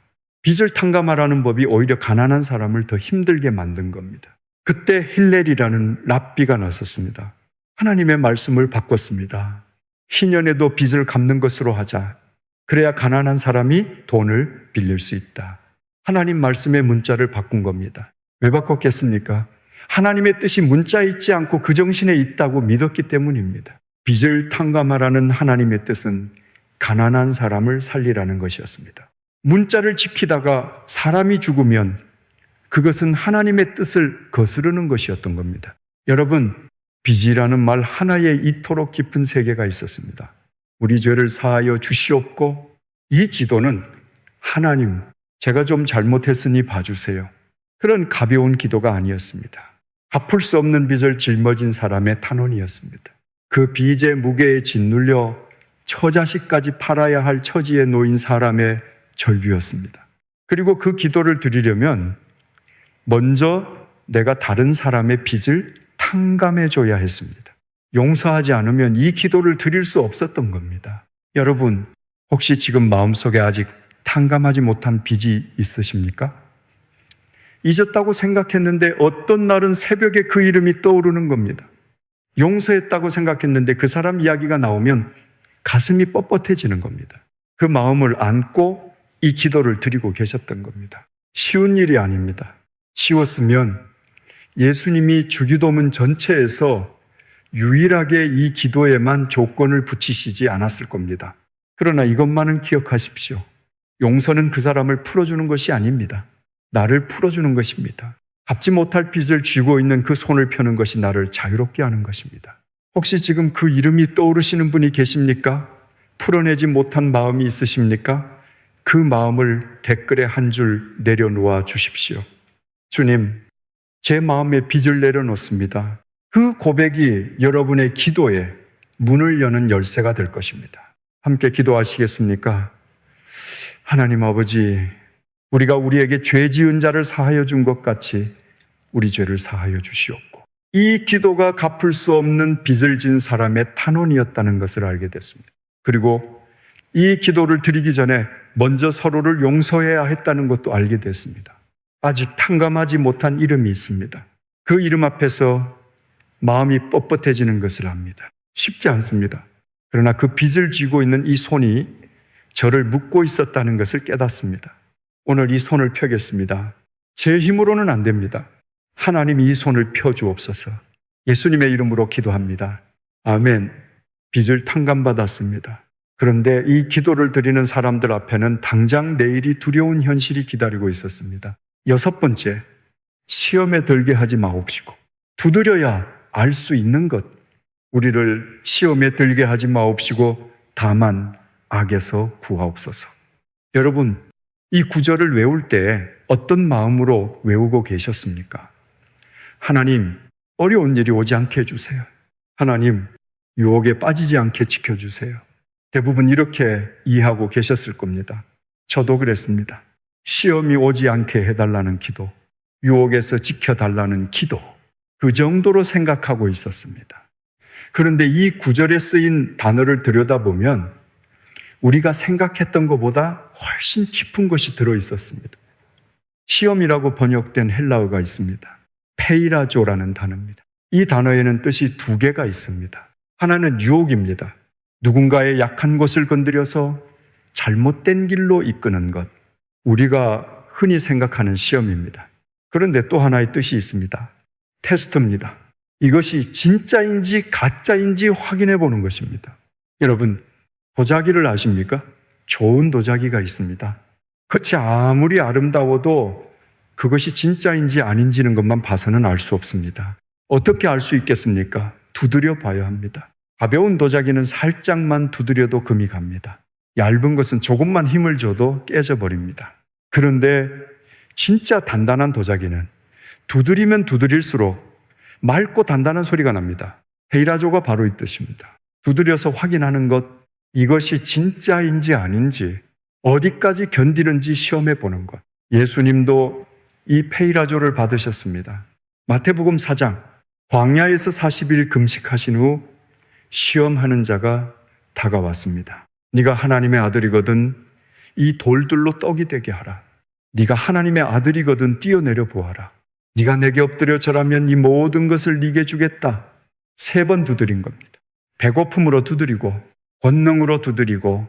S1: 빚을 탕감하라는 법이 오히려 가난한 사람을 더 힘들게 만든 겁니다. 그때 힐렐이라는 랍비가 나섰습니다. 하나님의 말씀을 바꿨습니다. 희년에도 빚을 갚는 것으로 하자. 그래야 가난한 사람이 돈을 빌릴 수 있다. 하나님 말씀의 문자를 바꾼 겁니다. 왜 바꿨겠습니까? 하나님의 뜻이 문자에 있지 않고 그 정신에 있다고 믿었기 때문입니다. 빚을 탕감하라는 하나님의 뜻은 가난한 사람을 살리라는 것이었습니다. 문자를 지키다가 사람이 죽으면 그것은 하나님의 뜻을 거스르는 것이었던 겁니다. 여러분, 빚이라는 말 하나에 이토록 깊은 세계가 있었습니다. 우리 죄를 사하여 주시옵고, 이 기도는 하나님, 제가 좀 잘못했으니 봐주세요. 그런 가벼운 기도가 아니었습니다. 갚을 수 없는 빚을 짊어진 사람의 탄원이었습니다. 그 빚의 무게에 짓눌려 처자식까지 팔아야 할 처지에 놓인 사람의 절규였습니다. 그리고 그 기도를 드리려면 먼저 내가 다른 사람의 빚을 탕감해줘야 했습니다. 용서하지 않으면 이 기도를 드릴 수 없었던 겁니다. 여러분, 혹시 지금 마음속에 아직 탕감하지 못한 빚이 있으십니까? 잊었다고 생각했는데 어떤 날은 새벽에 그 이름이 떠오르는 겁니다. 용서했다고 생각했는데 그 사람 이야기가 나오면 가슴이 뻣뻣해지는 겁니다. 그 마음을 안고 이 기도를 드리고 계셨던 겁니다. 쉬운 일이 아닙니다. 쉬웠으면 예수님이 주기도문 전체에서 유일하게 이 기도에만 조건을 붙이시지 않았을 겁니다. 그러나 이것만은 기억하십시오. 용서는 그 사람을 풀어주는 것이 아닙니다. 나를 풀어주는 것입니다. 갚지 못할 빚을 쥐고 있는 그 손을 펴는 것이 나를 자유롭게 하는 것입니다. 혹시 지금 그 이름이 떠오르시는 분이 계십니까? 풀어내지 못한 마음이 있으십니까? 그 마음을 댓글에 한 줄 내려놓아 주십시오. 주님, 제 마음에 빚을 내려놓습니다. 그 고백이 여러분의 기도에 문을 여는 열쇠가 될 것입니다. 함께 기도하시겠습니까? 하나님 아버지, 우리가 우리에게 죄 지은 자를 사하여 준 것 같이 우리 죄를 사하여 주시옵고, 이 기도가 갚을 수 없는 빚을 진 사람의 탄원이었다는 것을 알게 됐습니다. 그리고 이 기도를 드리기 전에 먼저 서로를 용서해야 했다는 것도 알게 됐습니다. 아직 탕감하지 못한 이름이 있습니다. 그 이름 앞에서 마음이 뻣뻣해지는 것을 압니다. 쉽지 않습니다. 그러나 그 빚을 쥐고 있는 이 손이 저를 묶고 있었다는 것을 깨닫습니다. 오늘 이 손을 펴겠습니다. 제 힘으로는 안 됩니다. 하나님이 이 손을 펴주옵소서. 예수님의 이름으로 기도합니다. 아멘. 빚을 탕감받았습니다. 그런데 이 기도를 드리는 사람들 앞에는 당장 내일이 두려운 현실이 기다리고 있었습니다. 6번째, 시험에 들게 하지 마옵시고, 두드려야 알 수 있는 것, 우리를 시험에 들게 하지 마옵시고 다만 악에서 구하옵소서. 여러분, 이 구절을 외울 때 어떤 마음으로 외우고 계셨습니까? 하나님, 어려운 일이 오지 않게 해주세요. 하나님, 유혹에 빠지지 않게 지켜주세요. 대부분 이렇게 이해하고 계셨을 겁니다. 저도 그랬습니다. 시험이 오지 않게 해달라는 기도, 유혹에서 지켜달라는 기도, 그 정도로 생각하고 있었습니다. 그런데 이 구절에 쓰인 단어를 들여다보면 우리가 생각했던 것보다 훨씬 깊은 것이 들어있었습니다. 시험이라고 번역된 헬라어가 있습니다. 페이라조라는 단어입니다. 이 단어에는 뜻이 2개가 있습니다. 하나는 유혹입니다. 누군가의 약한 곳을 건드려서 잘못된 길로 이끄는 것, 우리가 흔히 생각하는 시험입니다. 그런데 또 하나의 뜻이 있습니다. 테스트입니다. 이것이 진짜인지 가짜인지 확인해 보는 것입니다. 여러분, 도자기를 아십니까? 좋은 도자기가 있습니다. 겉이 아무리 아름다워도 그것이 진짜인지 아닌지는 것만 봐서는 알 수 없습니다. 어떻게 알 수 있겠습니까? 두드려 봐야 합니다. 가벼운 도자기는 살짝만 두드려도 금이 갑니다. 얇은 것은 조금만 힘을 줘도 깨져버립니다. 그런데 진짜 단단한 도자기는 두드리면 두드릴수록 맑고 단단한 소리가 납니다. 헤이라조가 바로 이 뜻입니다. 두드려서 확인하는 것, 이것이 진짜인지 아닌지, 어디까지 견디는지 시험해 보는 것. 예수님도 이 페이라조를 받으셨습니다. 마태복음 4장, 광야에서 40일 금식하신 후 시험하는 자가 다가왔습니다. 네가 하나님의 아들이거든 이 돌들로 떡이 되게 하라. 네가 하나님의 아들이거든 뛰어내려 보아라. 네가 내게 엎드려 절하면 이 모든 것을 네게 주겠다. 3번 두드린 겁니다. 배고픔으로 두드리고, 권능으로 두드리고,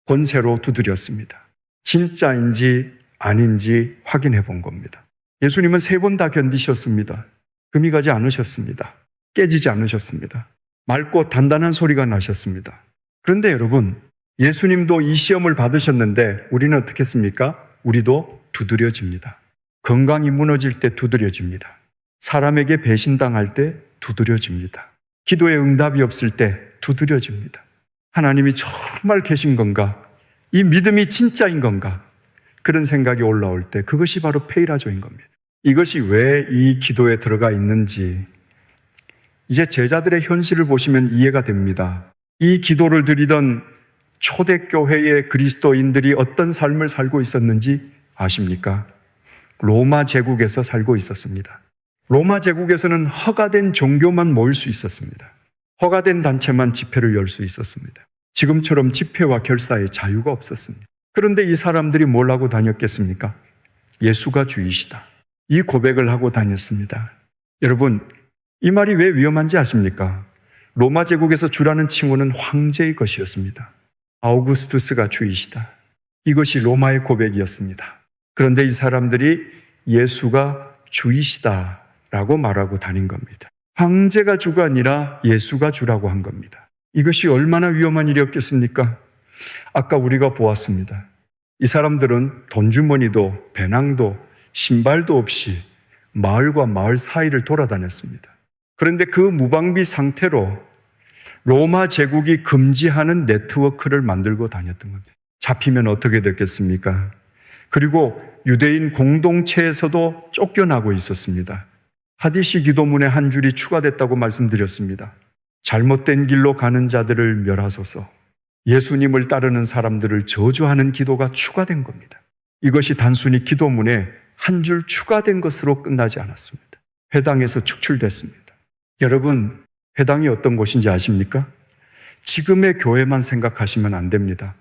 S1: 권세로 두드렸습니다. 진짜인지 아닌지 확인해 본 겁니다. 예수님은 3번 다 견디셨습니다. 금이 가지 않으셨습니다. 깨지지 않으셨습니다. 맑고 단단한 소리가 나셨습니다. 그런데 여러분, 예수님도 이 시험을 받으셨는데 우리는 어떻게 했습니까? 우리도 두드려집니다. 건강이 무너질 때 두드려집니다. 사람에게 배신당할 때 두드려집니다. 기도에 응답이 없을 때 두드려집니다. 하나님이 정말 계신 건가? 이 믿음이 진짜인 건가? 그런 생각이 올라올 때 그것이 바로 페이라조인 겁니다. 이것이 왜 이 기도에 들어가 있는지 이제 제자들의 현실을 보시면 이해가 됩니다. 이 기도를 드리던 초대교회의 그리스도인들이 어떤 삶을 살고 있었는지 아십니까? 로마 제국에서 살고 있었습니다. 로마 제국에서는 허가된 종교만 모일 수 있었습니다. 허가된 단체만 집회를 열 수 있었습니다. 지금처럼 집회와 결사의 자유가 없었습니다. 그런데 이 사람들이 뭘 하고 다녔겠습니까? 예수가 주이시다. 이 고백을 하고 다녔습니다. 여러분, 이 말이 왜 위험한지 아십니까? 로마 제국에서 주라는 칭호는 황제의 것이었습니다. 아우구스투스가 주이시다. 이것이 로마의 고백이었습니다. 그런데 이 사람들이 예수가 주이시다라고 말하고 다닌 겁니다. 황제가 주가 아니라 예수가 주라고 한 겁니다. 이것이 얼마나 위험한 일이었겠습니까? 아까 우리가 보았습니다. 이 사람들은 돈주머니도 배낭도 신발도 없이 마을과 마을 사이를 돌아다녔습니다. 그런데 그 무방비 상태로 로마 제국이 금지하는 네트워크를 만들고 다녔던 겁니다. 잡히면 어떻게 됐겠습니까? 그리고 유대인 공동체에서도 쫓겨나고 있었습니다. 하디시 기도문에 한 줄이 추가됐다고 말씀드렸습니다. 잘못된 길로 가는 자들을 멸하소서. 예수님을 따르는 사람들을 저주하는 기도가 추가된 겁니다. 이것이 단순히 기도문에 한 줄 추가된 것으로 끝나지 않았습니다. 회당에서 축출됐습니다. 여러분, 회당이 어떤 곳인지 아십니까? 지금의 교회만 생각하시면 안 됩니다.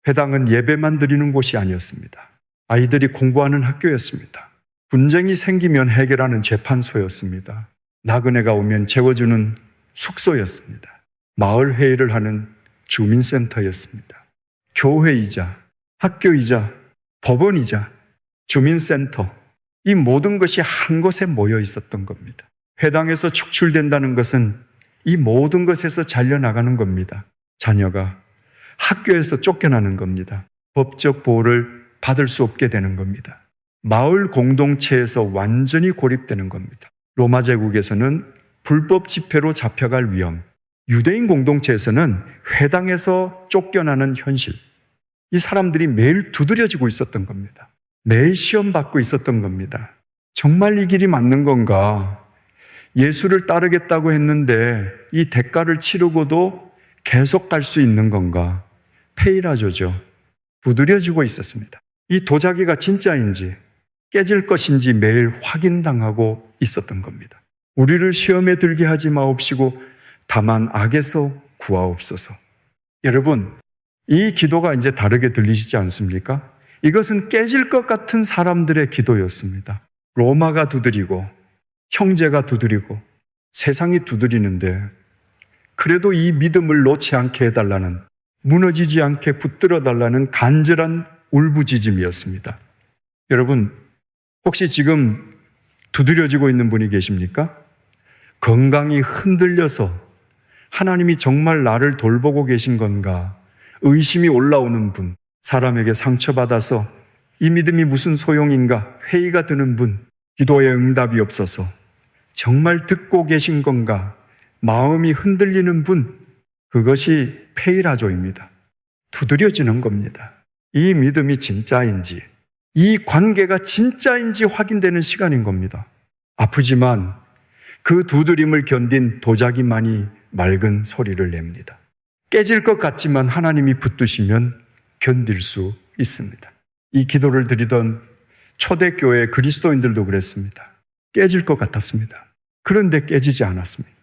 S1: 회당은 예배만 드리는 곳이 아니었습니다. 아이들이 공부하는 학교였습니다. 분쟁이 생기면 해결하는 재판소였습니다. 나그네가 오면 재워주는 숙소였습니다. 마을 회의를 하는 주민센터였습니다. 교회이자 학교이자 법원이자 주민센터, 이 모든 것이 한 곳에 모여 있었던 겁니다. 회당에서 축출된다는 것은 이 모든 것에서 잘려나가는 겁니다. 자녀가 학교에서 쫓겨나는 겁니다. 법적 보호를 받을 수 없게 되는 겁니다. 마을 공동체에서 완전히 고립되는 겁니다. 로마 제국에서는 불법 집회로 잡혀갈 위험, 유대인 공동체에서는 회당에서 쫓겨나는 현실, 이 사람들이 매일 두드려지고 있었던 겁니다. 매일 시험 받고 있었던 겁니다. 정말 이 길이 맞는 건가? 예수를 따르겠다고 했는데 이 대가를 치르고도 계속 갈 수 있는 건가? 페이라조죠. 두드려지고 있었습니다. 이 도자기가 진짜인지 깨질 것인지 매일 확인당하고 있었던 겁니다. 우리를 시험에 들게 하지 마옵시고 다만 악에서 구하옵소서. 여러분, 이 기도가 이제 다르게 들리시지 않습니까? 이것은 깨질 것 같은 사람들의 기도였습니다. 로마가 두드리고 형제가 두드리고 세상이 두드리는데 그래도 이 믿음을 놓지 않게 해달라는, 무너지지 않게 붙들어 달라는 간절한 울부짖음이었습니다. 여러분, 혹시 지금 두드려지고 있는 분이 계십니까? 건강이 흔들려서 하나님이 정말 나를 돌보고 계신 건가? 의심이 올라오는 분, 사람에게 상처받아서 이 믿음이 무슨 소용인가? 회의가 드는 분, 기도에 응답이 없어서 정말 듣고 계신 건가? 마음이 흔들리는 분, 그것이 페이라조입니다. 두드려지는 겁니다. 이 믿음이 진짜인지, 이 관계가 진짜인지 확인되는 시간인 겁니다. 아프지만 그 두드림을 견딘 도자기만이 맑은 소리를 냅니다. 깨질 것 같지만 하나님이 붙드시면 견딜 수 있습니다. 이 기도를 드리던 초대교회 그리스도인들도 그랬습니다. 깨질 것 같았습니다. 그런데 깨지지 않았습니다.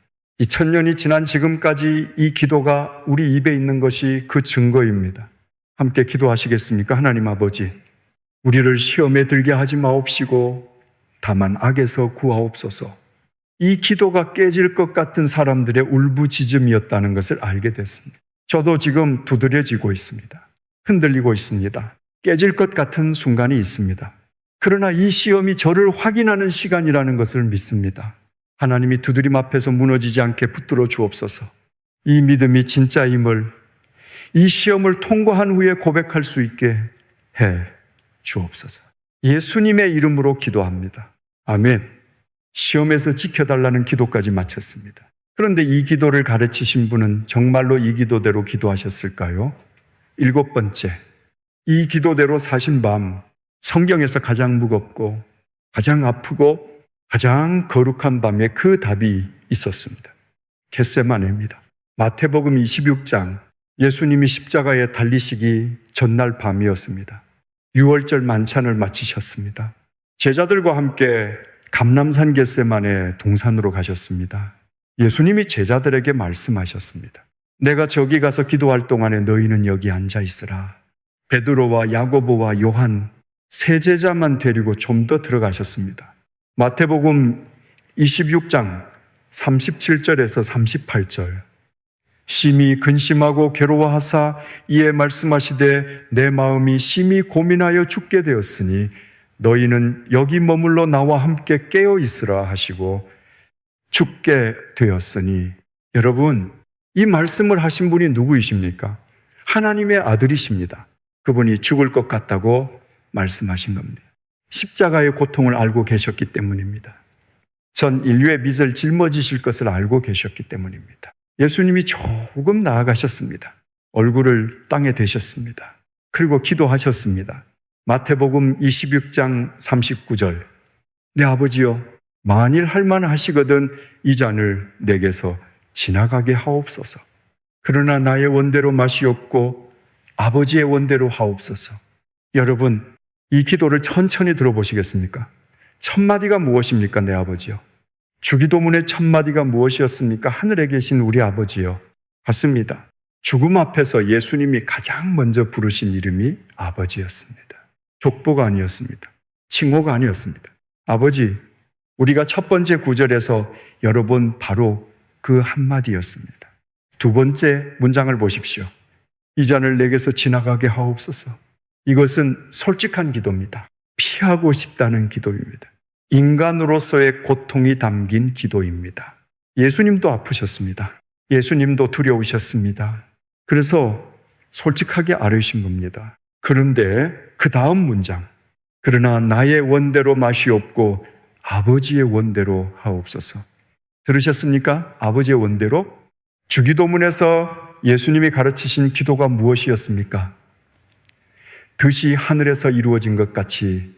S1: 2000년이 지난 지금까지 이 기도가 우리 입에 있는 것이 그 증거입니다. 함께 기도하시겠습니까? 하나님 아버지, 우리를 시험에 들게 하지 마옵시고 다만 악에서 구하옵소서. 이 기도가 깨질 것 같은 사람들의 울부짖음이었다는 것을 알게 됐습니다. 저도 지금 두드려지고 있습니다. 흔들리고 있습니다. 깨질 것 같은 순간이 있습니다. 그러나 이 시험이 저를 확인하는 시간이라는 것을 믿습니다. 하나님이 두드림 앞에서 무너지지 않게 붙들어 주옵소서. 이 믿음이 진짜임을, 이 시험을 통과한 후에 고백할 수 있게 해 주옵소서. 예수님의 이름으로 기도합니다. 아멘. 시험에서 지켜달라는 기도까지 마쳤습니다. 그런데 이 기도를 가르치신 분은 정말로 이 기도대로 기도하셨을까요? 7번째, 이 기도대로 사신 밤, 성경에서 가장 무겁고 가장 아프고 가장 거룩한 밤에 그 답이 있었습니다. 겟세마네입니다. 마태복음 26장, 예수님이 십자가에 달리시기 전날 밤이었습니다. 유월절 만찬을 마치셨습니다. 제자들과 함께 감람산 겟세마네 동산으로 가셨습니다. 예수님이 제자들에게 말씀하셨습니다. 내가 저기 가서 기도할 동안에 너희는 여기 앉아 있으라. 베드로와 야고보와 요한 세 제자만 데리고 좀 더 들어가셨습니다. 마태복음 26장 37절에서 38절. 심히 근심하고 괴로워하사 이에 말씀하시되 내 마음이 심히 고민하여 죽게 되었으니 너희는 여기 머물러 나와 함께 깨어 있으라 하시고 죽게 되었으니. 여러분, 이 말씀을 하신 분이 누구이십니까? 하나님의 아들이십니다. 그분이 죽을 것 같다고 말씀하신 겁니다. 십자가의 고통을 알고 계셨기 때문입니다. 전 인류의 빚을 짊어지실 것을 알고 계셨기 때문입니다. 예수님이 조금 나아가셨습니다. 얼굴을 땅에 대셨습니다. 그리고 기도하셨습니다. 마태복음 26장 39절. 내 아버지여, 만일 할만하시거든 이 잔을 내게서 지나가게 하옵소서. 그러나 나의 원대로 마시옵고 아버지의 원대로 하옵소서. 여러분, 이 기도를 천천히 들어보시겠습니까? 첫 마디가 무엇입니까? 내 아버지여. 주기도문의 첫 마디가 무엇이었습니까? 하늘에 계신 우리 아버지여. 맞습니다. 죽음 앞에서 예수님이 가장 먼저 부르신 이름이 아버지였습니다. 족보가 아니었습니다. 칭호가 아니었습니다. 아버지, 우리가 첫 번째 구절에서 여러분 바로 그 한마디였습니다. 두 번째 문장을 보십시오. 이 잔을 내게서 지나가게 하옵소서. 이것은 솔직한 기도입니다. 피하고 싶다는 기도입니다. 인간으로서의 고통이 담긴 기도입니다. 예수님도 아프셨습니다. 예수님도 두려우셨습니다. 그래서 솔직하게 아뢰신 겁니다. 그런데 그 다음 문장, 그러나 나의 원대로 마시옵고 아버지의 원대로 하옵소서. 들으셨습니까? 아버지의 원대로? 주기도문에서 예수님이 가르치신 기도가 무엇이었습니까? 뜻이 하늘에서 이루어진 것 같이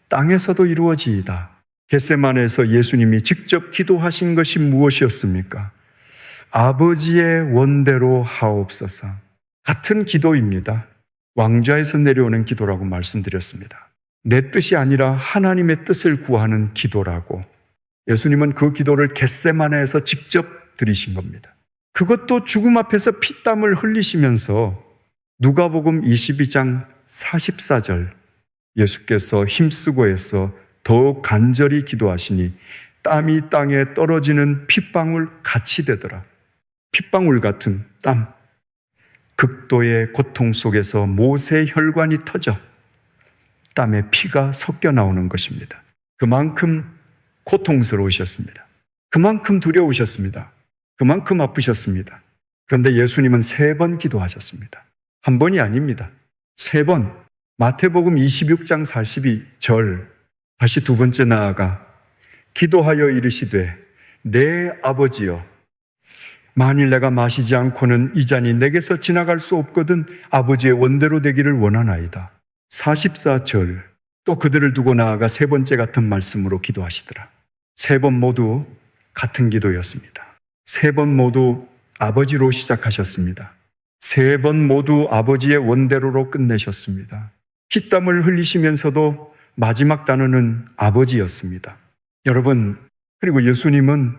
S1: 땅에서도 이루어지이다. 겟세마네에서 예수님이 직접 기도하신 것이 무엇이었습니까? 아버지의 원대로 하옵소서. 같은 기도입니다. 왕좌에서 내려오는 기도라고 말씀드렸습니다. 내 뜻이 아니라 하나님의 뜻을 구하는 기도라고. 예수님은 그 기도를 겟세마네에서 직접 드리신 겁니다. 그것도 죽음 앞에서 피땀을 흘리시면서 누가복음 22장 44절, 예수께서 힘쓰고 해서 더욱 간절히 기도하시니 땀이 땅에 떨어지는 핏방울 같이 되더라. 핏방울 같은 땀. 극도의 고통 속에서 모세의 혈관이 터져 땀에 피가 섞여 나오는 것입니다. 그만큼 고통스러우셨습니다. 그만큼 두려우셨습니다. 그만큼 아프셨습니다. 그런데 예수님은 3번 기도하셨습니다. 한 번이 아닙니다. 3번. 마태복음 26장 42절. 다시 두 번째 나아가 기도하여 이르시되 내 아버지여, 만일 내가 마시지 않고는 이 잔이 내게서 지나갈 수 없거든 아버지의 원대로 되기를 원하나이다. 44절. 또 그들을 두고 나아가 3번째 같은 말씀으로 기도하시더라. 3번 모두 같은 기도였습니다. 3번 모두 아버지로 시작하셨습니다. 3번 모두 아버지의 원대로로 끝내셨습니다. 피땀을 흘리시면서도 마지막 단어는 아버지였습니다. 여러분, 그리고 예수님은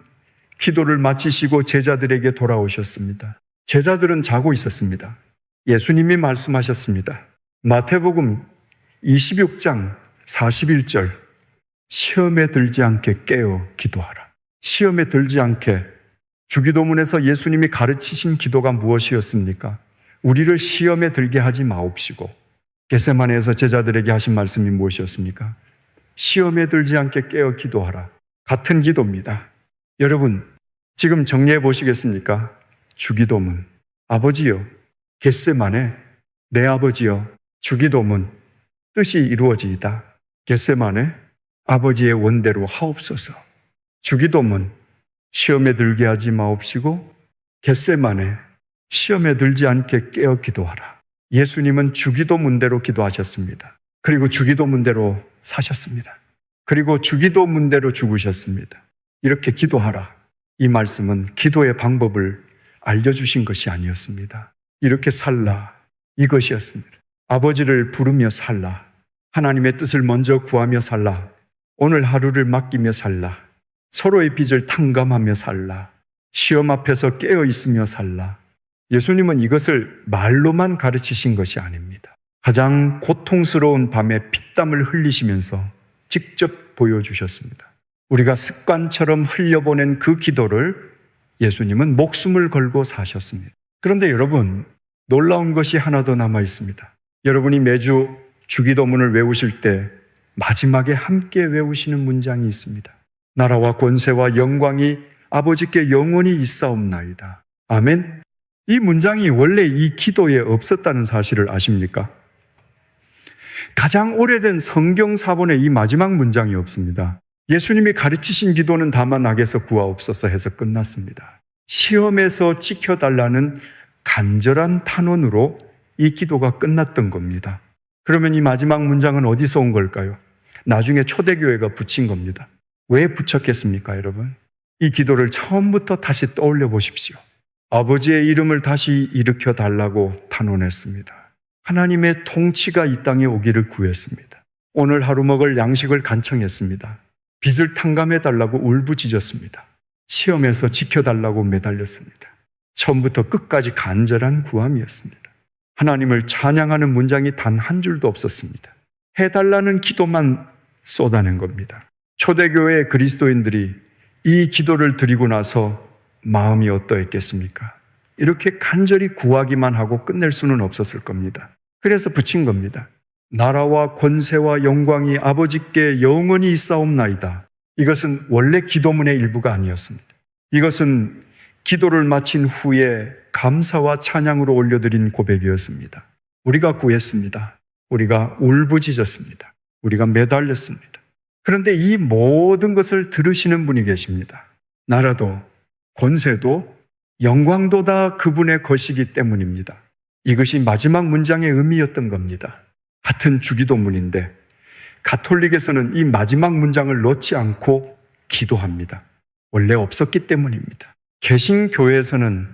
S1: 기도를 마치시고 제자들에게 돌아오셨습니다. 제자들은 자고 있었습니다. 예수님이 말씀하셨습니다. 마태복음 26장 41절. 시험에 들지 않게 깨어 기도하라. 시험에 들지 않게. 주기도문에서 예수님이 가르치신 기도가 무엇이었습니까? 우리를 시험에 들게 하지 마옵시고. 겟세마네에서 제자들에게 하신 말씀이 무엇이었습니까? 시험에 들지 않게 깨어 기도하라. 같은 기도입니다. 여러분, 지금 정리해 보시겠습니까? 주기도문. 아버지여, 겟세마네, 내 아버지여, 주기도문. 뜻이 이루어지이다. 겟세마네, 아버지의 원대로 하옵소서. 주기도문. 시험에 들게 하지 마옵시고 겟세마네, 시험에 들지 않게 깨어 기도하라. 예수님은 주기도문대로 기도하셨습니다. 그리고 주기도문대로 사셨습니다. 그리고 주기도문대로 죽으셨습니다. 이렇게 기도하라. 이 말씀은 기도의 방법을 알려주신 것이 아니었습니다. 이렇게 살라. 이것이었습니다. 아버지를 부르며 살라. 하나님의 뜻을 먼저 구하며 살라. 오늘 하루를 맡기며 살라. 서로의 빚을 탕감하며 살라. 시험 앞에서 깨어 있으며 살라. 예수님은 이것을 말로만 가르치신 것이 아닙니다. 가장 고통스러운 밤에 피땀을 흘리시면서 직접 보여주셨습니다. 우리가 습관처럼 흘려보낸 그 기도를 예수님은 목숨을 걸고 사셨습니다. 그런데 여러분, 놀라운 것이 하나 더 남아 있습니다. 여러분이 매주 주기도문을 외우실 때 마지막에 함께 외우시는 문장이 있습니다. 나라와 권세와 영광이 아버지께 영원히 있사옵나이다. 아멘. 이 문장이 원래 이 기도에 없었다는 사실을 아십니까? 가장 오래된 성경 사본에 이 마지막 문장이 없습니다. 예수님이 가르치신 기도는 다만 악에서 구하옵소서 해서 끝났습니다. 시험에서 지켜달라는 간절한 탄원으로 이 기도가 끝났던 겁니다. 그러면 이 마지막 문장은 어디서 온 걸까요? 나중에 초대교회가 붙인 겁니다. 왜 붙였겠습니까, 여러분? 이 기도를 처음부터 다시 떠올려 보십시오. 아버지의 이름을 다시 일으켜 달라고 탄원했습니다. 하나님의 통치가 이 땅에 오기를 구했습니다. 오늘 하루 먹을 양식을 간청했습니다. 빚을 탕감해 달라고 울부짖었습니다. 시험에서 지켜달라고 매달렸습니다. 처음부터 끝까지 간절한 구함이었습니다. 하나님을 찬양하는 문장이 단 한 줄도 없었습니다. 해달라는 기도만 쏟아낸 겁니다. 초대교회 그리스도인들이 이 기도를 드리고 나서 마음이 어떠했겠습니까? 이렇게 간절히 구하기만 하고 끝낼 수는 없었을 겁니다. 그래서 붙인 겁니다. 나라와 권세와 영광이 아버지께 영원히 있사옵나이다. 이것은 원래 기도문의 일부가 아니었습니다. 이것은 기도를 마친 후에 감사와 찬양으로 올려드린 고백이었습니다. 우리가 구했습니다. 우리가 울부짖었습니다. 우리가 매달렸습니다. 그런데 이 모든 것을 들으시는 분이 계십니다. 나라도 권세도 영광도 다 그분의 것이기 때문입니다. 이것이 마지막 문장의 의미였던 겁니다. 같은 주기도문인데 가톨릭에서는 이 마지막 문장을 넣지 않고 기도합니다. 원래 없었기 때문입니다. 개신교회에서는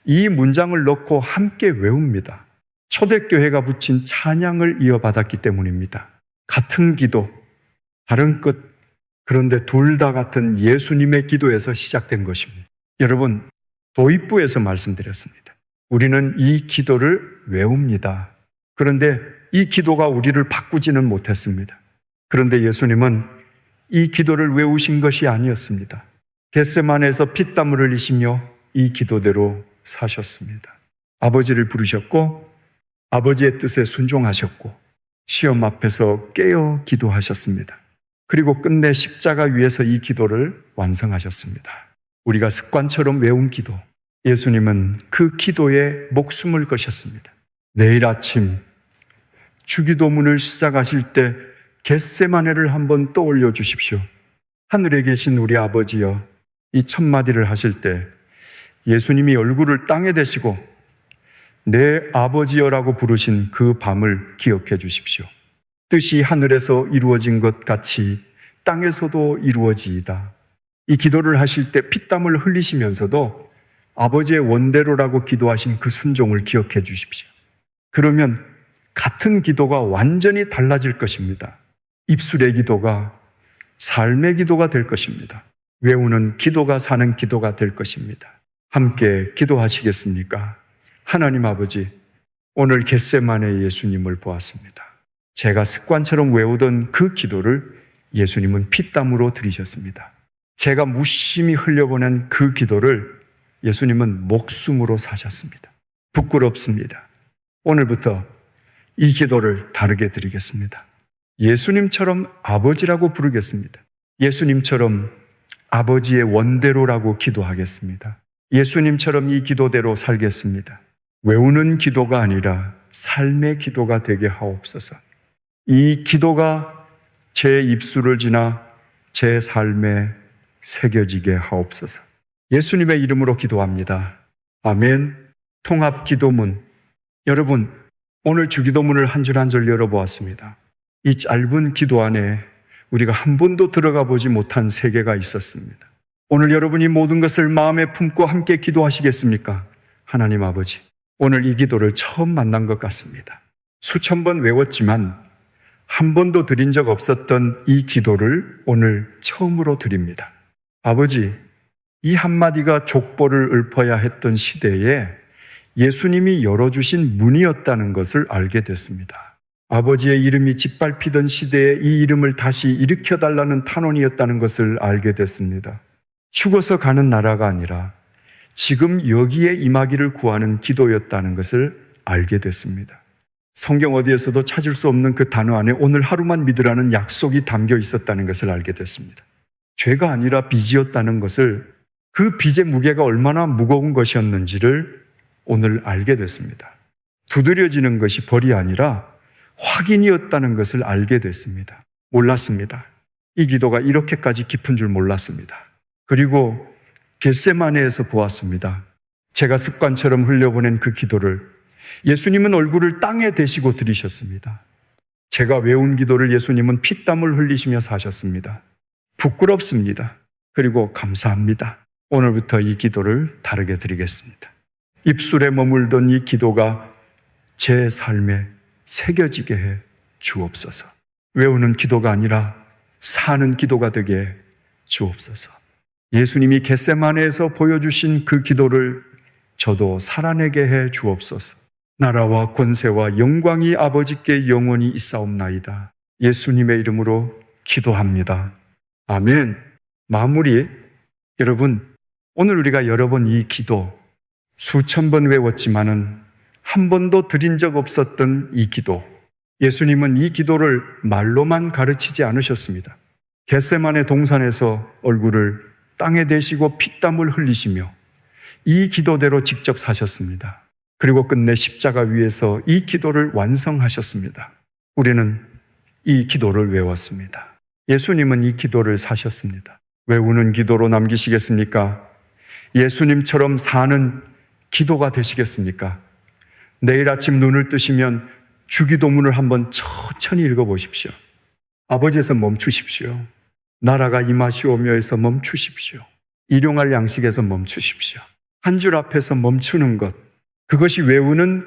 S1: 이 문장을 넣고 함께 외웁니다. 초대교회가 붙인 찬양을 이어받았기 때문입니다. 같은 기도, 다른 끝, 그런데 둘 다 같은 예수님의 기도에서 시작된 것입니다. 여러분, 도입부에서 말씀드렸습니다. 우리는 이 기도를 외웁니다. 그런데 이 기도가 우리를 바꾸지는 못했습니다. 그런데 예수님은 이 기도를 외우신 것이 아니었습니다. 겟세마네에서 피땀을 흘리시며 이 기도대로 사셨습니다. 아버지를 부르셨고 아버지의 뜻에 순종하셨고 시험 앞에서 깨어 기도하셨습니다. 그리고 끝내 십자가 위에서 이 기도를 완성하셨습니다. 우리가 습관처럼 외운 기도, 예수님은 그 기도에 목숨을 거셨습니다. 내일 아침 주기도문을 시작하실 때 겟세마네를 한번 떠올려 주십시오. 하늘에 계신 우리 아버지여, 이 첫 마디를 하실 때 예수님이 얼굴을 땅에 대시고 내 아버지여라고 부르신 그 밤을 기억해 주십시오. 뜻이 하늘에서 이루어진 것 같이 땅에서도 이루어지이다. 이 기도를 하실 때 피땀을 흘리시면서도 아버지의 원대로라고 기도하신 그 순종을 기억해 주십시오. 그러면 같은 기도가 완전히 달라질 것입니다. 입술의 기도가 삶의 기도가 될 것입니다. 외우는 기도가 사는 기도가 될 것입니다. 함께 기도하시겠습니까? 하나님 아버지, 오늘 겟세마네 예수님을 보았습니다. 제가 습관처럼 외우던 그 기도를 예수님은 피땀으로 드리셨습니다. 제가 무심히 흘려보낸 그 기도를 예수님은 목숨으로 사셨습니다. 부끄럽습니다. 오늘부터 이 기도를 다르게 드리겠습니다. 예수님처럼 아버지라고 부르겠습니다. 예수님처럼 아버지의 원대로라고 기도하겠습니다. 예수님처럼 이 기도대로 살겠습니다. 외우는 기도가 아니라 삶의 기도가 되게 하옵소서. 이 기도가 제 입술을 지나 제 삶에 새겨지게 하옵소서. 예수님의 이름으로 기도합니다. 아멘. 통합 기도문. 여러분, 오늘 주기도문을 한 줄 한 줄 열어보았습니다. 이 짧은 기도 안에 우리가 한 번도 들어가 보지 못한 세계가 있었습니다. 오늘 여러분이 모든 것을 마음에 품고 함께 기도하시겠습니까? 하나님 아버지, 오늘 이 기도를 처음 만난 것 같습니다. 수천 번 외웠지만 한 번도 드린 적 없었던 이 기도를 오늘 처음으로 드립니다. 아버지, 이 한마디가 족보를 읊어야 했던 시대에 예수님이 열어주신 문이었다는 것을 알게 됐습니다. 아버지의 이름이 짓밟히던 시대에 이 이름을 다시 일으켜달라는 탄원이었다는 것을 알게 됐습니다. 죽어서 가는 나라가 아니라 지금 여기에 임하기를 구하는 기도였다는 것을 알게 됐습니다. 성경 어디에서도 찾을 수 없는 그 단어 안에 오늘 하루만 믿으라는 약속이 담겨 있었다는 것을 알게 됐습니다. 죄가 아니라 빚이었다는 것을, 그 빚의 무게가 얼마나 무거운 것이었는지를 오늘 알게 됐습니다. 두드려지는 것이 벌이 아니라 확인이었다는 것을 알게 됐습니다. 몰랐습니다. 이 기도가 이렇게까지 깊은 줄 몰랐습니다. 그리고 겟세마네에서 보았습니다. 제가 습관처럼 흘려보낸 그 기도를 예수님은 얼굴을 땅에 대시고 드리셨습니다. 제가 외운 기도를 예수님은 피땀을 흘리시며 사셨습니다. 부끄럽습니다. 그리고 감사합니다. 오늘부터 이 기도를 다르게 드리겠습니다. 입술에 머물던 이 기도가 제 삶에 새겨지게 해 주옵소서. 외우는 기도가 아니라 사는 기도가 되게 해 주옵소서. 예수님이 겟세마네에서 보여주신 그 기도를 저도 살아내게 해 주옵소서. 나라와 권세와 영광이 아버지께 영원히 있사옵나이다. 예수님의 이름으로 기도합니다. 아멘. 마무리. 여러분, 오늘 우리가 여러 번 이 기도 수천 번 외웠지만은 한 번도 드린 적 없었던 이 기도, 예수님은 이 기도를 말로만 가르치지 않으셨습니다. 겟세마네 동산에서 얼굴을 땅에 대시고 피땀을 흘리시며 이 기도대로 직접 사셨습니다. 그리고 끝내 십자가 위에서 이 기도를 완성하셨습니다. 우리는 이 기도를 외웠습니다. 예수님은 이 기도를 사셨습니다. 외우는 기도로 남기시겠습니까? 예수님처럼 사는 기도가 되시겠습니까? 내일 아침 눈을 뜨시면 주기도문을 한번 천천히 읽어보십시오. 아버지에서 멈추십시오. 나라가 임하시오며에서 멈추십시오. 일용할 양식에서 멈추십시오. 한 줄 앞에서 멈추는 것, 그것이 외우는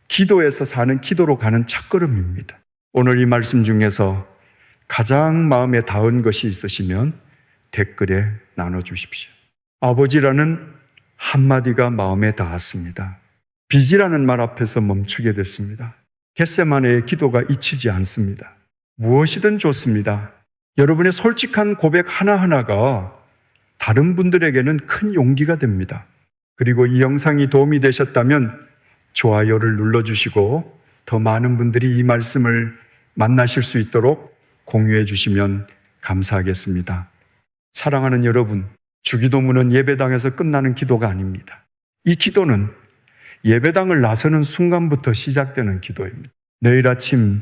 S1: 기도에서 사는 기도로 가는 첫걸음입니다. 오늘 이 말씀 중에서 가장 마음에 닿은 것이 있으시면 댓글에 나눠주십시오. 아버지라는 한마디가 마음에 닿았습니다. 빚이라는 말 앞에서 멈추게 됐습니다. 겟세마네의 기도가 잊히지 않습니다. 무엇이든 좋습니다. 여러분의 솔직한 고백 하나하나가 다른 분들에게는 큰 용기가 됩니다. 그리고 이 영상이 도움이 되셨다면 좋아요를 눌러주시고 더 많은 분들이 이 말씀을 만나실 수 있도록 공유해 주시면 감사하겠습니다. 사랑하는 여러분, 주기도문은 예배당에서 끝나는 기도가 아닙니다. 이 기도는 예배당을 나서는 순간부터 시작되는 기도입니다. 내일 아침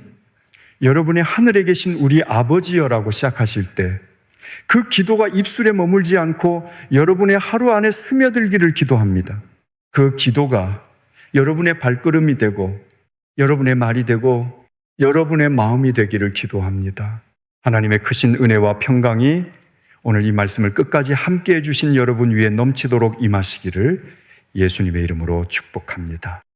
S1: 여러분의 하늘에 계신 우리 아버지여라고 시작하실 때 그 기도가 입술에 머물지 않고 여러분의 하루 안에 스며들기를 기도합니다. 그 기도가 여러분의 발걸음이 되고 여러분의 말이 되고 여러분의 마음이 되기를 기도합니다. 하나님의 크신 은혜와 평강이 오늘 이 말씀을 끝까지 함께 해주신 여러분 위에 넘치도록 임하시기를 예수님의 이름으로 축복합니다.